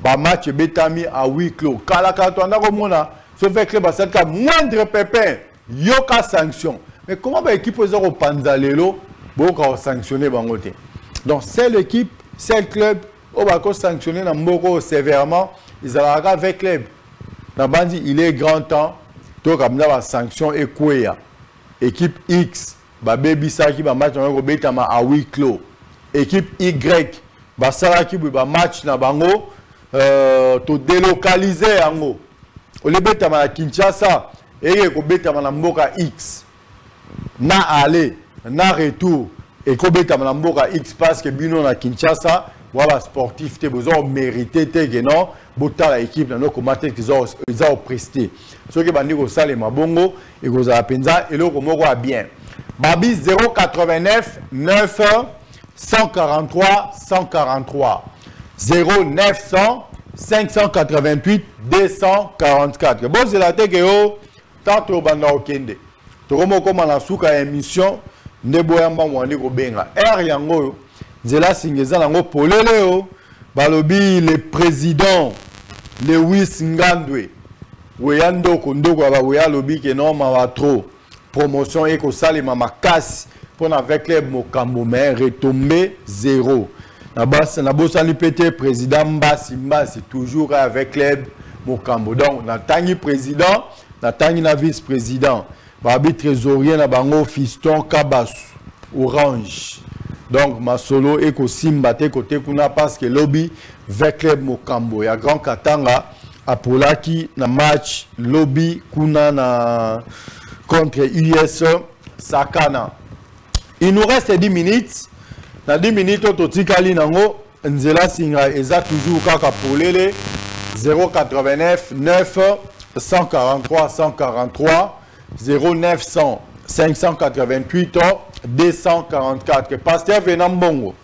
Speaker 2: Ba match betami à huis clos. Kalaka to ndako mona so fait club ba cette moindre pépin yoka sanction. Mais comment ba équipe ozo ko panzalelo boka sanctionner bangote. Donc c'est l'équipe, c'est le club on va ko sanctionner na mboko sévèrement, ils allaient avec club. Na bandi il est grand temps to kamna ba sanction et kwea. Équipe X ba baby saki ba match ko betama à huis clos. Équipe Y ba sala ki ba match na bango to délocaliser yango o le betama na Kinshasa et ko betama na mboka X na aller na retour et ko betama na mboka X parce que bino na Kinshasa wala sportif te besoin mériter te que non botala équipe na no komate qu'ils ont presté ce que bandi ko sale mabongo et ko za penza et loko moko a bien babi 089 9 143 143 0900 588 244. Bon, c'est la tête que yo tantôt banda okende. To komo koma na suka émission neboyamba mwandi ko benga. Yango zela singeza nango polele yo balobi le président Lewis Ngandwe weyando kondoko ba weya lobi ke non ma trop promotion et ko salema makasi pour avec club Mokambo mais retombé 0. Na bosani pété président Mbasi toujours avec club Mokambo. Donc na tangi président, na tangi na vice-président. Babi trésorier na bango fiston Kabas Orange. Donc ma solo eko simba te côté kuna parce que lobby avec club Mokambo. Ya grand Katanga apolaki na match lobby kuna na contre US Sakana. Il nous reste 10 minutes. Dans 10 minutes, on totikali nango nzela singa eza toujours kaka polele 089 9 143 143 0900 588 244. Pasteur Venant Mbongo.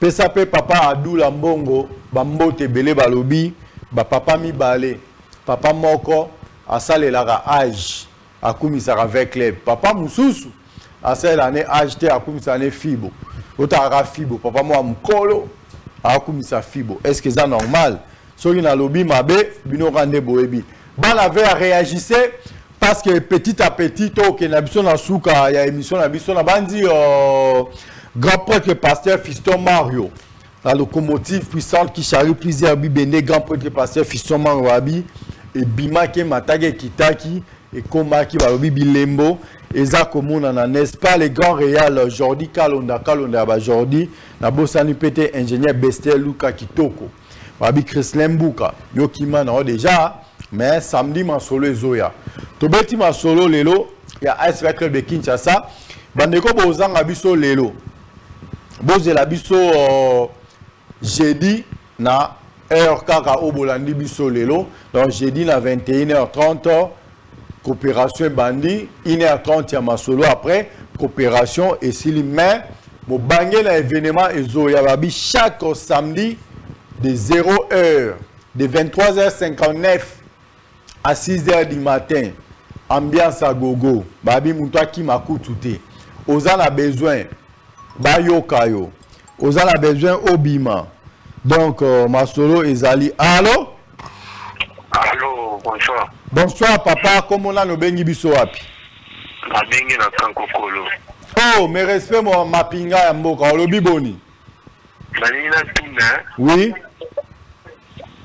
Speaker 2: Pesape papa Adoula Mbongo. Bambote Bele Balobi. Papa mi balé. Papa Moko. Asale lara âge. Akumisara avec les. Papa Moussoussou. Asale l'année âge te akumisane fibo. Otara fibo. Papa moi mkolo. Akumisa fibo. Est-ce que c'est normal? Soki na lobi mabe. Bino rande boebi. Ban avait réagissé. Parce que petit à petit, il y a une émission, grand prêtre pasteur Fiston Mario, la locomotive puissante qui charrie plusieurs bibénés, grand prêtre pasteur Fiston Mario, et Bima qui Matage Kitaki, et Koma qui va le Bilembo, et Zakomuna, n'est-ce pas, les grands réals, Jordi Kalonda, Jordi, la Bossani Pété, ingénieur Bestel Luka Kitoko, Wabi Chris Lembuka, Yokima, déjà. Mais samedi, ma solo est Zoya. Tobeti ma solo lelo, il y a AS Club de Kinshasa. Bandeko bozang abiso lelo. Boze la biso jeudi na heure kaka obolandi biso lelo. Donc jeudi na 21h30 coopération bandi, 1h30 ya ma solo après coopération et si mais mo bangé la événement et Zoya babi chaque samedi de 0h de 23h59 à 6h du matin, ambiance à gogo, babi moutoua qui m'a coûté. Ozan a besoin, bayo kayo. Ozan a besoin obima. Donc, ma solo ezali. Allô?
Speaker 6: Allô, bonsoir.
Speaker 2: Bonsoir, papa. Comment on a nos bengi biso wapi?
Speaker 6: Ma bengi na kankokolo.
Speaker 2: Oh, mes respects, ma pinga ya mboka. Olobi boni.
Speaker 6: Manina tuna.
Speaker 2: Oui.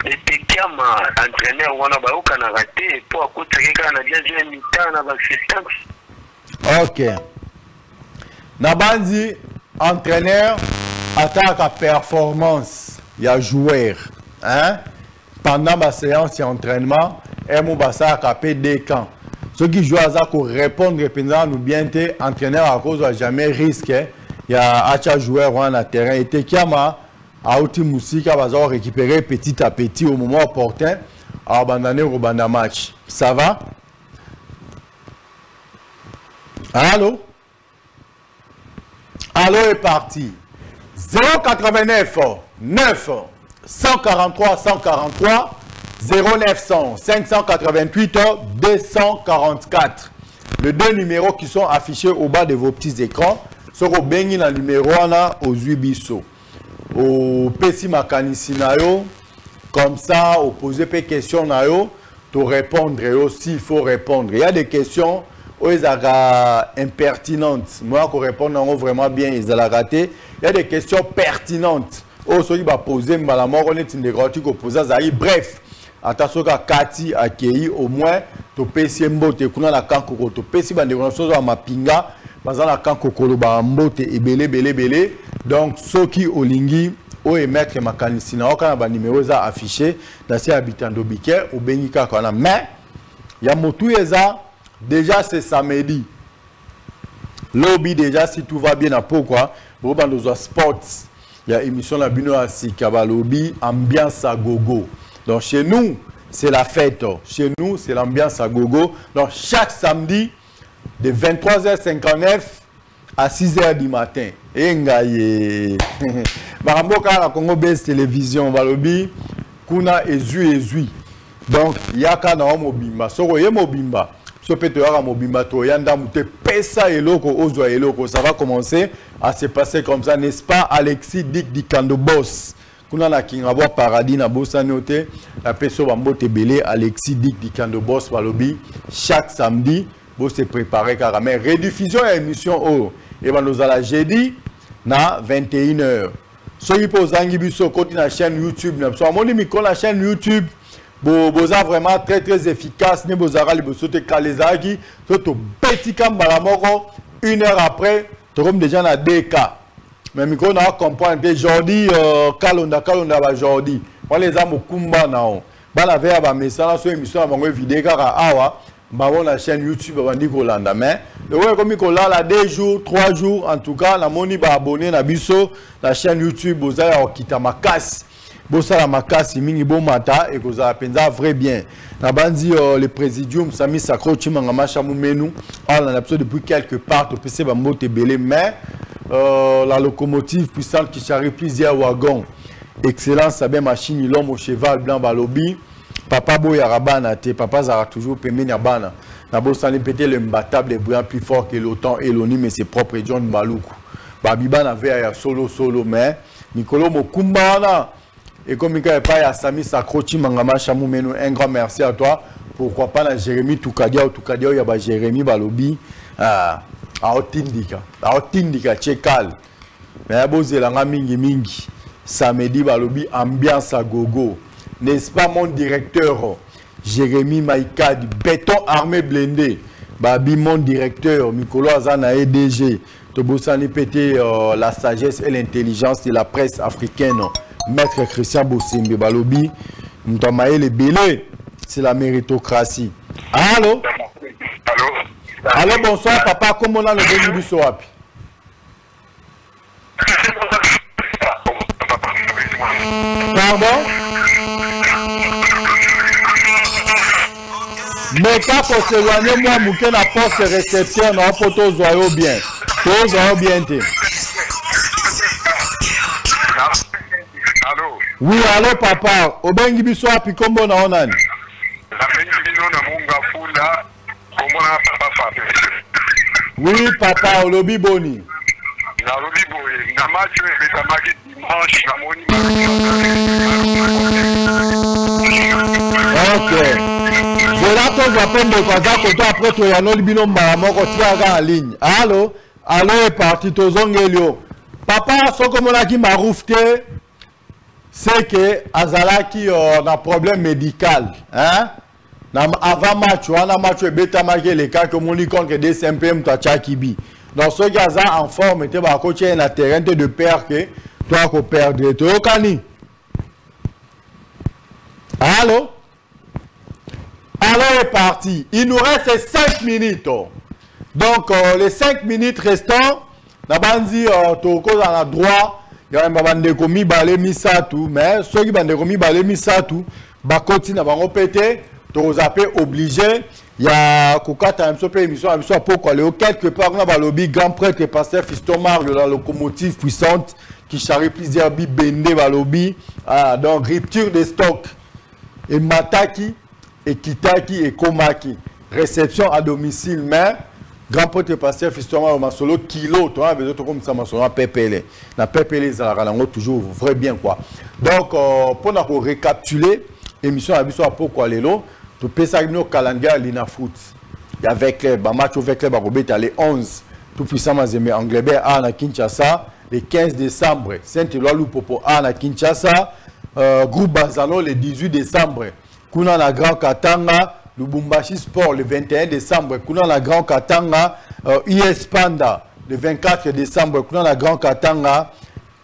Speaker 6: Et puis, Kiama, entraîneur, on a baoka na raté, pour écouter quelqu'un a bien joué mi-temps, na bassistance.
Speaker 2: Ok. Nabandi, entraîneur, attaque à performance. Il y a joueur. Hein? Pendant ma séance d'entraînement, et mon bassa a capé des camps. Ceux qui jouent à ça pour répondre, nous bien été entraîneur à cause de jamais risque. Il y a un joueur en a terrain. Et Kiama, à outil musique, à récupérer petit à petit au moment opportun à abandonner au banda match. Ça va? Allô? Allô est parti. 089 9 143 143 0900 588 244. Les deux numéros qui sont affichés au bas de vos petits écrans sont au bengi na numéro aux Ubiso. Au PC Makanisi nayo, comme ça, au poser des questions nayo, to répondre aussi, il faut répondre. Il y a des questions où ils sont impertinentes. Moi, je réponds vraiment bien, ils ont raté. Il y a des questions pertinentes. Oh, ceux qui va poser, la mort, on est une des grandes qui posent. Bref, attention à Kati, à Kei, au moins, to PC Mbote, kuna la kankoko, to PC Bandegona, so à Mapinga, bazan la kankoko, ba Mbote, et belé. Donc, ceux qui ont lingi, ou émettre ma canisina, ou quand on numéro affiché, dans ces habitants d'Obiké, ou Benika, mais, il y a Moutoueza, déjà c'est samedi. Lobby, déjà, si tout va bien, pourquoi? Pour dans sports, il y a émission la Bino à Sikaba Lobby, ambiance à gogo. Donc, chez nous, c'est la fête. Chez nous, c'est l'ambiance à gogo. Donc, chaque samedi, de 23h59 à 6h du matin. Et ngaye. Baramboka la Congo Base Télévision Balobi kuna ezui. Donc yaka na mobimba. Soko ye mobimba. So peut yaka mobimba to yanda mute pesa eloko ozwa eloko. Ça va commencer à se passer comme ça, n'est-ce pas Alexis Dick Dikando Boss. Kuna na Kingabo Paradis na bossa noté la peso bambote belé Alexis Dick Dikando Boss Balobi chaque samedi. Vous se préparer car mais rediffusion à émission oh et ben nous allons jeudi na 21h. Ceux qui posent un biso côté la chaîne YouTube, nous mon micro la chaîne YouTube. Boza vraiment très efficace. Ne bozara li bosote kalezaki. Toto petit kambala moko 1 heure après, tu comme déjà na DK. Mais micro na comprendre que Jordi Kalonda ba Jordi. Moi les amo kumba nao. Ba la ver ba message sur émission ba ngwe vidéo kaka awa. Bah, la chaîne YouTube va dire Kolanda mais le ouais comme Nicolas là 2 jours 3 jours en tout cas la moni va abonner na biso la chaîne YouTube Bozaya Okita Makasi Bossa la makasi mingi bon mata et que ça penza vrai bien. Na bandi le présidium Sami Sakro Chimangama Chamumenu, on a l'absolu depuis quelque part au PC Bambote Belé, mais la locomotive puissante qui charrie plusieurs wagons. Excellence, Sabé machine, l'homme au cheval blanc balobi. Papa Boya Rabana, papa Zara toujours Pemé Yabana. Nabo Sali pété le imbattable et brillant plus fort que l'OTAN et l'ONU, mais ses propres John Baloukou. Babiban avait un solo, mais Nicolo Mokumbana. Et comme il n'y a pas Sami Sakrochi Mangama Chamoumeno, un grand merci à toi. Pourquoi pas dans Jérémy Toukadia ou Toukadia, il y a Jérémy Balobi. À Otindika, Tchekal. Mais il y a Bozélanga Mingi. Samedi Balobi, ambiance à gogo. N'est-ce pas mon directeur Jérémy Maïkadi, béton armé blindé. Babi, mon directeur, Mikolo Azana EDG. Tobosani pété la sagesse et l'intelligence de la presse africaine. Maître Christian Bossembe Balobi, Ntamae le Belé, c'est la méritocratie. Allô?
Speaker 6: Allô?
Speaker 2: Allô, bonsoir papa, comment on a le béni du Soapi? Pardon? Mais quand on s'éloigne, moi, mouké la poste réception, on peut tous voir bien. Tous voir bien.
Speaker 6: Allô?
Speaker 2: Oui, allô papa. Obengi biso api kombo na onani?
Speaker 6: La bengi bino na munga fula, kombo na papa Fabe.
Speaker 2: Oui papa, olobi boni.
Speaker 6: Na lobi boye, na match beta maki dimanche na moni.
Speaker 2: Ok. Voilà tous appels de Kaza koto après to ya no libino moko tiaga en ligne. Allô? Allô est parti to zongelio. Papa sokomolaki maroufte. C'est que Azalaki a un problème médical. Hein? Avant match, on a match bêta marqué les cas que mon icône que des CMPM toi Tchakibi. Donc ce gars en forme était ba coach un terrain de perdre que toi qu'on perdre. Tu es cani? Allô? Allô est parti. Il nous reste 5 minutes. Donc les 5 minutes restants, la bandi toko dans la droite. Il y a un bande komi balé misatu, mais ceux qui bande komi balé misatu, bakoti na bango pété, to zappé obligé. Il y a kokata un peu émission à pourquoi le quelque part na balobi grand prêtre et pasteur Fiston Mario la locomotive puissante qui charrie plusieurs bi bende balobi, donc rupture de stock et mataki et kitaki et komaki, réception à domicile mais grand pote pasteur Fiston Mario masolo kilo toi besoin de comme ça masolo pepele na pepele ça la toujours vrai bien quoi. Donc pour nous récapituler émission à biso pourquoi lelo to pesa no calendrier lina foot. Il y avec les match avec les barobet les 11 tout puissant mazembe Anglebert à na Kinshasa le 15 décembre, Saint-Éloi Lupopo à na Kinshasa, groupe Bazano le 18 décembre. Kuna na Grand Katanga Lubumbashi Sport le 21 décembre, Kuna la Grand Katanga, IS Panda le 24 décembre, Kuna la Grand Katanga,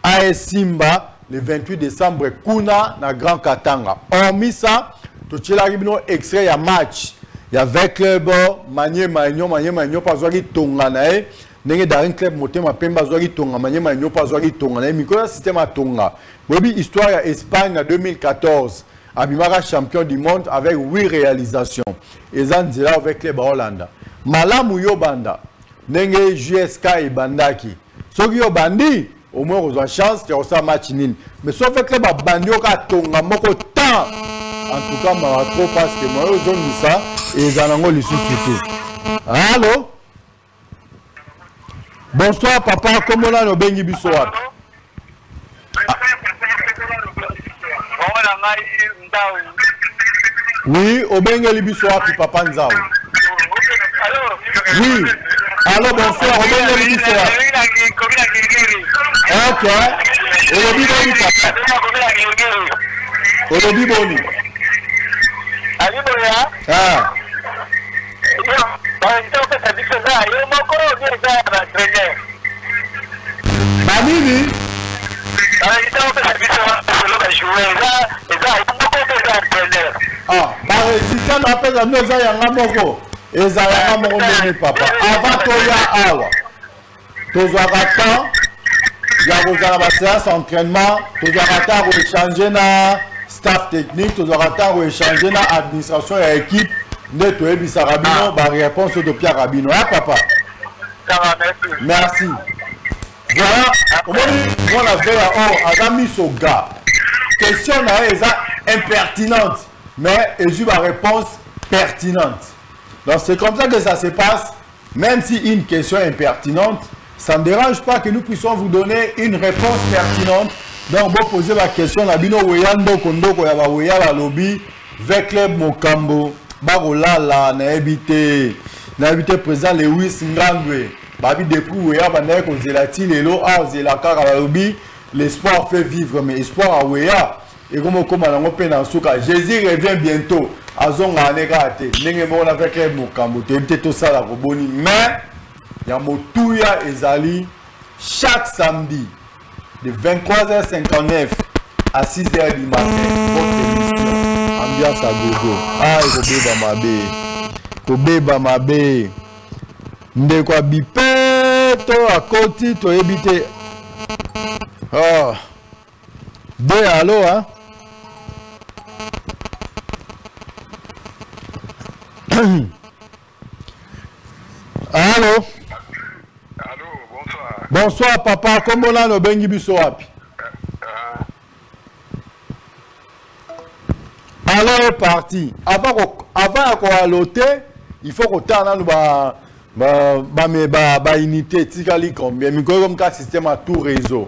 Speaker 2: AS Simba le 28 décembre, Kuna la Grand Katanga. Hormis ça, tout ce qui arrive extrait il y a match. Il y a avec club Manier Magno pas zoari Tonganae, n'est dans un club Motema Pemba zoari Tonga, Manier Magno pas zoari Tonganae, Mikola système à Tonga. Bobi histoire à Espagne en 2014. Abimara champion du monde avec 8 réalisations. Et Zanzira avec les Hollande. Malamu Yobanda. Nenge JSK et Bandaki. Ceux qui ont bandi, au moins ils ont chance de faire un match nul. Mais sauf que les bandits ont moko temps. En tout cas, je trop parce que moi, ils ont mis ça et ils ont les suscité. Allô? Bonsoir papa, comment on a nos bengi bisoa? Oui, au Bengali Bissoa, papa Nzao. Oui. Allô, bonsoir, au Bengali Bissoa. Ok. Au lobby boni, papa. Au lobby boni. Ah. Manini? Ah, bah, si tu as appelé à nous, il y a un mot. Et ça y a un mot, papa. Avant, tu y a awa. Tu as temps. Il y a une séance d'entraînement, tu dois échanger na staff technique, tu dois échanger na administration et équipe. Ne tu es bisa Rabino, bah réponse de Pierre Rabino. Ah papa. Merci. Voilà, on a fait un ami sur gars. Question impertinente, mais il y a une réponse pertinente. Donc c'est comme ça que ça se passe. Même si une question impertinente, ça ne dérange pas que nous puissions vous donner une réponse pertinente. Donc vous posez la question à Bino Weyando Kondoko Yaba Weyala Lobby, Vecleb Mokambo, Barolala, Nahabité président Lewis Ngangwe. Babi depuis Ouéa, Bandek, Zelati, Lelo, Zelaka, Karabi, l'espoir fait vivre, mais espoir à Ouéa. Et comme on a un peu dans ce cas, Jésus revient bientôt. Azonga Negate, Nengemon avec les Mokambo, tu tout ça la Roboni, mais il y a Motouya et Zali chaque samedi de 23h59 à 6h du matin. Votre émission, ambiance à gogo. Ah, Kobe Bamabe. Ndekwa bipeto à côté to éviter. Oh. Deux allo hein. Allô.
Speaker 6: Allô, bonsoir.
Speaker 2: Bonsoir papa, comment on a le bengi biso wapi? Alors est parti. Avant qu'on a loté, il faut qu'on t'en ba unité tikali combien mi comme ka système à tout réseau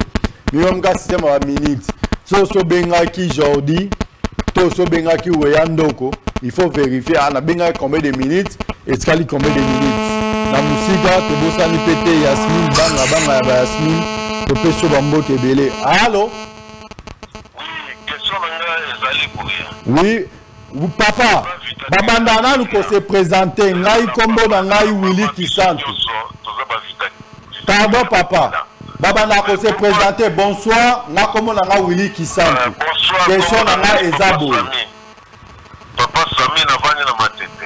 Speaker 2: mi comme ka système à minute so benga ki jordi to so benga ki weyandoko il faut vérifier ana benga combien de minutes et tikali combien de minutes na musika to bosani pété Yasmine banga ba Yasmine to peso bambo tebele. Allô. Oui, papa, Babandana nous se présenter, Ngai Kombo Ngai Willy Kisantu. Pardon papa, Babandana se présenter, bonsoir, Ngai Kombo Ngai Willy Kisantu. Question Ngai Ezabo.
Speaker 6: Papa Sami na vani na matete.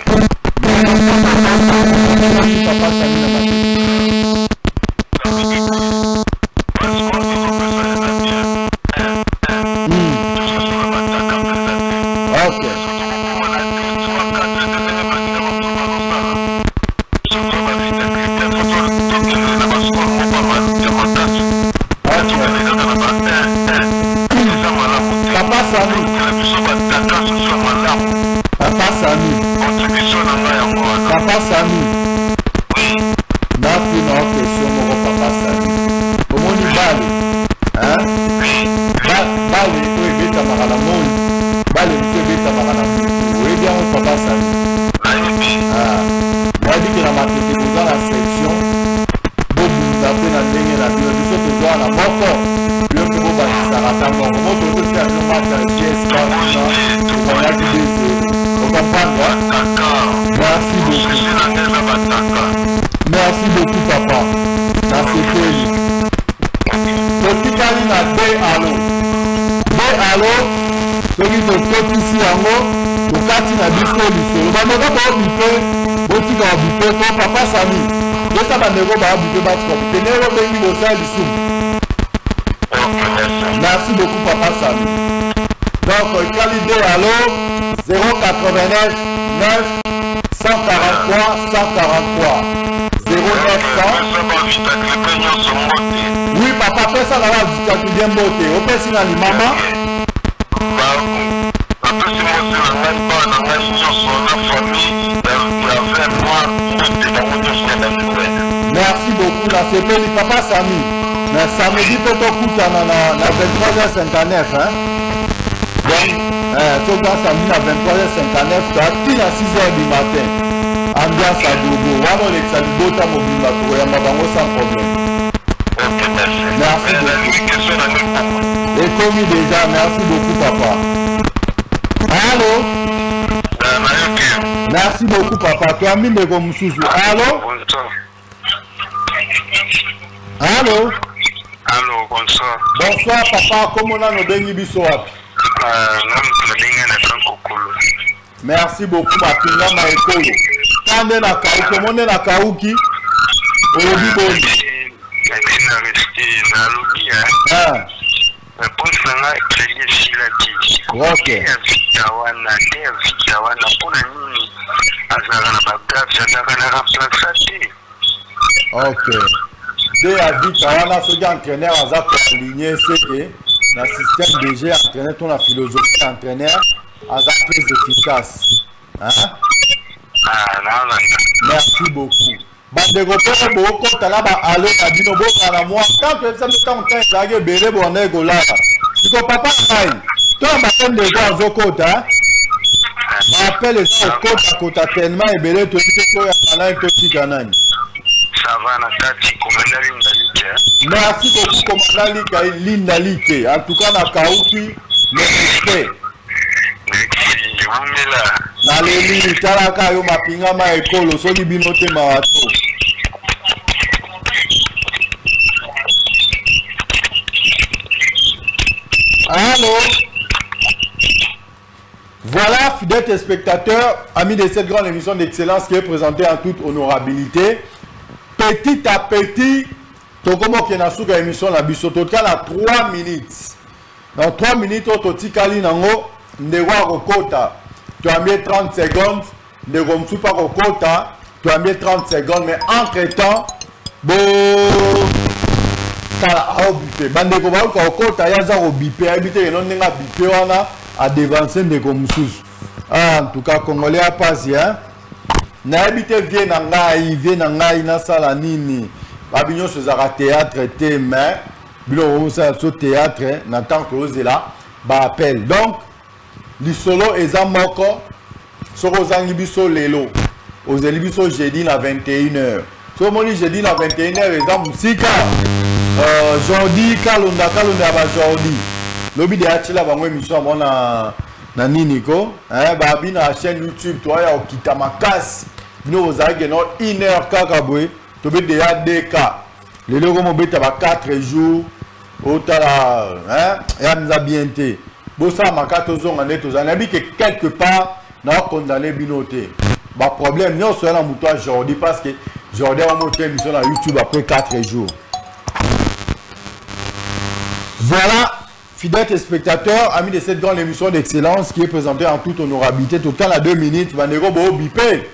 Speaker 2: Papa Sami na matete. Merci beaucoup papa. Ça c'est fait. Petit Kalina allo. Celui de Topisi Yango, au quartier na biso biso. Le bandeko ba bipe, boti ka bipe ko papa Sami. De ça bandeko ba bipe ba ko. Tenero bengi bo sa biso. Merci beaucoup papa Sami. Donc Kalide allo 089 9 143 143 0900. Oui papa, fais ça là-bas, tu viens monter. Au fait, c'est la maman. Merci beaucoup, la CP du papa Sami. Mais samedi, peut-être au coup, à 23h59. Hein? Donc, tout ça, samedi à 23h59, tu as tout à 6h du matin. Ambiance à Dogo. Wano l'exalibota mobile pour Yamabango sans problème. Merci beaucoup. Et commis déjà, merci beaucoup papa. Allô? Merci beaucoup papa. Tu as mis de comme sous. Allô? Allô?
Speaker 6: Allô, bonsoir.
Speaker 2: Bonsoir papa. Comment on a nos bengi bisoap? Merci beaucoup Mapinga Maekolo. Kande na kauki, monde na kauki. Obi boni.
Speaker 7: na resté na lobby
Speaker 2: Ah.
Speaker 7: Réponse na créer silati.
Speaker 2: Ok.
Speaker 7: Vita wana pona nini azala na bagage azala na remplaçate.
Speaker 2: Ok. Dès à vite, on a ce entraîneur à aligné, c'est que le système DG entraîneur, ton la philosophie entraîneur, à très efficace. Hein? Merci beaucoup. Bandego pere boko talaba alo kabino boka na moi quand tu ça me temps quand ça que bele bonne gola iko papa kai to ba de go azokota appelle ça kota tellement et bele to to ya kana to tikanani
Speaker 7: ça va na tati komanda Lindalike.
Speaker 2: Merci beaucoup komanda Lindalike en tout cas na kauti le respect.
Speaker 7: Merci Mumela.
Speaker 2: Na leli talaka yo mapinga ma ekolo so libino te mawato. Allô? Voilà, fidèles téléspectateurs, amis de cette grande émission d'excellence qui est présentée en toute honorabilité. Petit à petit, Tokomo Kenasuka émission la Bisotoka à 3 minutes. Dans 3 minutes, Totikali Nango, Ndewa Rokota. Tu as mis 30 secondes, Ndewa Msupa Rokota, tu as mis 30 secondes, mais entre-temps, bon. Bandeko ba okota yaza ko bipe habité non nga bipe wana a devancer ndeko mususu. Ah en tout cas congolais a passé hein. Na habité vie na ngai na sala nini. Ba binyo so za théâtre té mais bilo ça so théâtre na tant que ozela ba appel. Donc li solo eza moko soko zangi biso lelo. Ozeli biso jeudi na 21h. So moni jeudi na 21h eza musika. Jordi Kalonda ba Jordi lobi de achila bango émission mona na niniko babi na chaîne YouTube toi ya okita makasi bino ozaki no 1h kaka boy to be de ya 2k lelo ko mo beta ba 4 jours otala ya nza bienté bosa makato zonga neto zanabi que quelque part na condamné binoté ba problème non so na muto Jordi parce que Jordi va monter émission na YouTube après 4 jours. Voilà, fidèles téléspectateurs, amis de cette grande émission d'excellence qui est présentée en toute honorabilité. Tout le temps, à 2 minutes, Bandego bo bipé.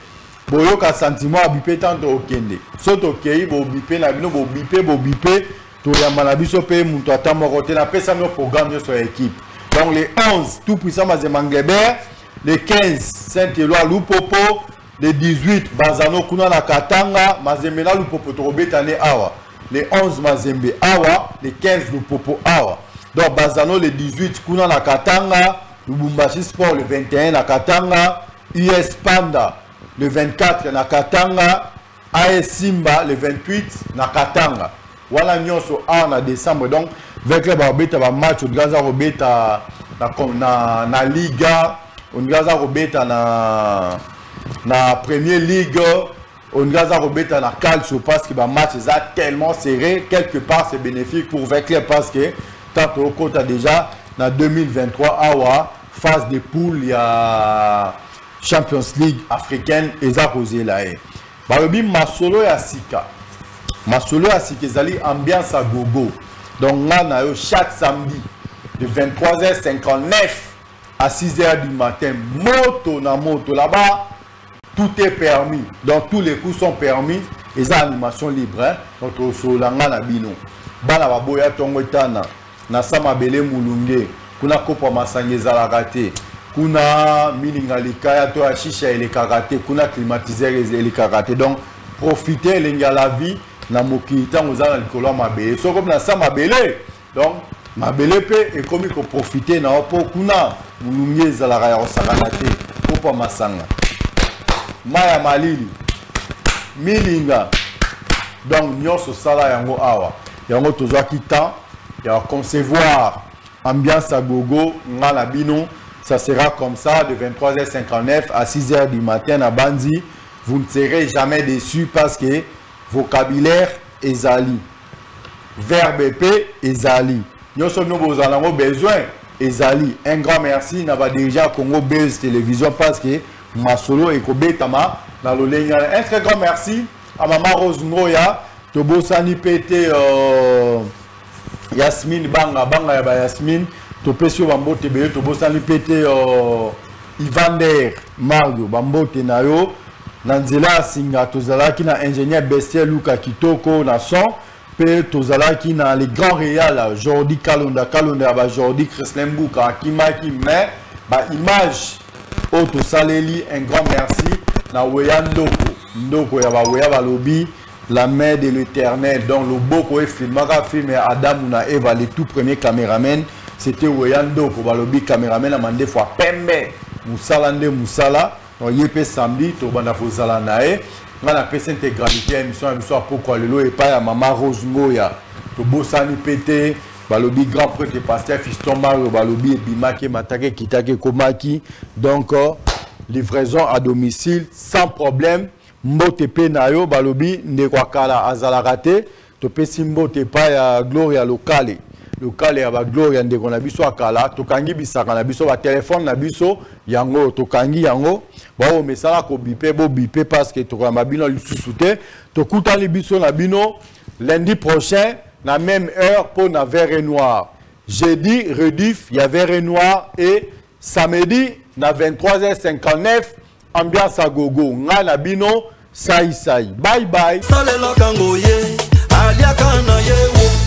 Speaker 2: Boyo ka sentiment à bipé tant au kende. Saut au kei, bo bipé, na bino bo bipé. Tout ya manabiso pe muto atamo roté na pesa no programme sur l'équipe. Donc les 11, tout puissant Mazemangebe, les 15, Saint-Éloi Lupopo, les 18, Bazano Kuna na Katanga, Mazemena Lupopo Torobetane Awa. Les 11 Mazembe Awa, les 15 Lupopo Awa. Donc Bazano le 18 Kuna na Katanga, Lubumbashi Sport le 21 na Katanga, US Panda le 24 na Katanga, AS Simba le 28 na Katanga. Voilà nyonso en décembre donc avec le barbeta ba match au Gaza Robeta na Liga, on Gaza Robeta na Premier Ligue. On Gaza Robeta na calcio parce que le match est tellement serré. Quelque part, c'est bénéfique pour Vecler parce que tant au côté déjà, dans 2023, Awa, phase de poule, il y a Champions League africaine et ça posé là. Barobi Masolo et Asika. Masolo et Asika, ils allaient ambiance à gogo. Donc là, chaque samedi, de 23h59 à 6h du matin, moto na moto là-bas. Tout est permis, donc tous les coups sont permis et ça animation libre. Hein? Donc au solanga na bino, bana baboya tongo tana, na sama bele mulunge, kuna kopa masangeza la raté, kuna miningalika ya to ashisha ele karaté, kuna climatiseur ele karaté. Donc profitez les gars la vie, na mokita ngozana likolo mabele. So comme na sama bele, donc mabele pe et comme il faut profiter na opo kuna mulunge za la ya osakanaté, kopa masanga. Maya Malili, Milinga, donc nyonso sala yango awa, yango toza kita, ya concevoir ambiance à gogo, ngala bino, ça sera comme ça de 23h59 à 6h du matin à Bandi. Vous ne serez jamais déçus parce que vocabulaire ezali, verbe épais ezali. Nyonso nous vous en avons besoin ezali. Un grand merci n'aba déjà Congo Buzz Télévision parce que Masolo et Kobetama dans le ligne. Un très grand merci à Maman Rose Ngoya. tobosani pété Yasmine banga ya ba Yasmine topesi bambote beye tobosani pété Ivander Mario bambote na yo na nzela singa tozalaki na ingénieur Bestier Luka Kitoko na son pe tozalaki na les grands réals Jordi Kalonda ba Jordi Kreslembuka akimaki mais ba image auto saleli un grand merci na weya ndoko ya ba weya balobi la main de l'Éternel donc le boko e filmaka film Adam na Eva les tout premiers caméramen c'était weya ndoko balobi caméramen amande fois pembe musala nde musala on yepé samedi to banda fozala nae ngana pesa intégralité émission émission pourquoi lelo et pas ya mama Rose Ngoya to bosani pété balobi grand prêtre pasteur Fiston Mario balobi ebimaki matake kitake komaki donc livraison à domicile sans problème mbote pe na yo balobi ndekwa kala azala raté to pesi mbote pa ya gloria locale ya ba gloria ndeko na biso akala tokangi bisaka na biso ba téléphone na biso yango tokangi yango ba o mesala ko bipe bo bipe parce que to kama bino lisusu te to kutani biso na bino lundi prochain la même heure pour na vert et noir jeudi rediff ya vert et noir et samedi na 23h59 ambiance à gogo nga na bino sai bye bye
Speaker 1: salela kango ye aliaka na ye wo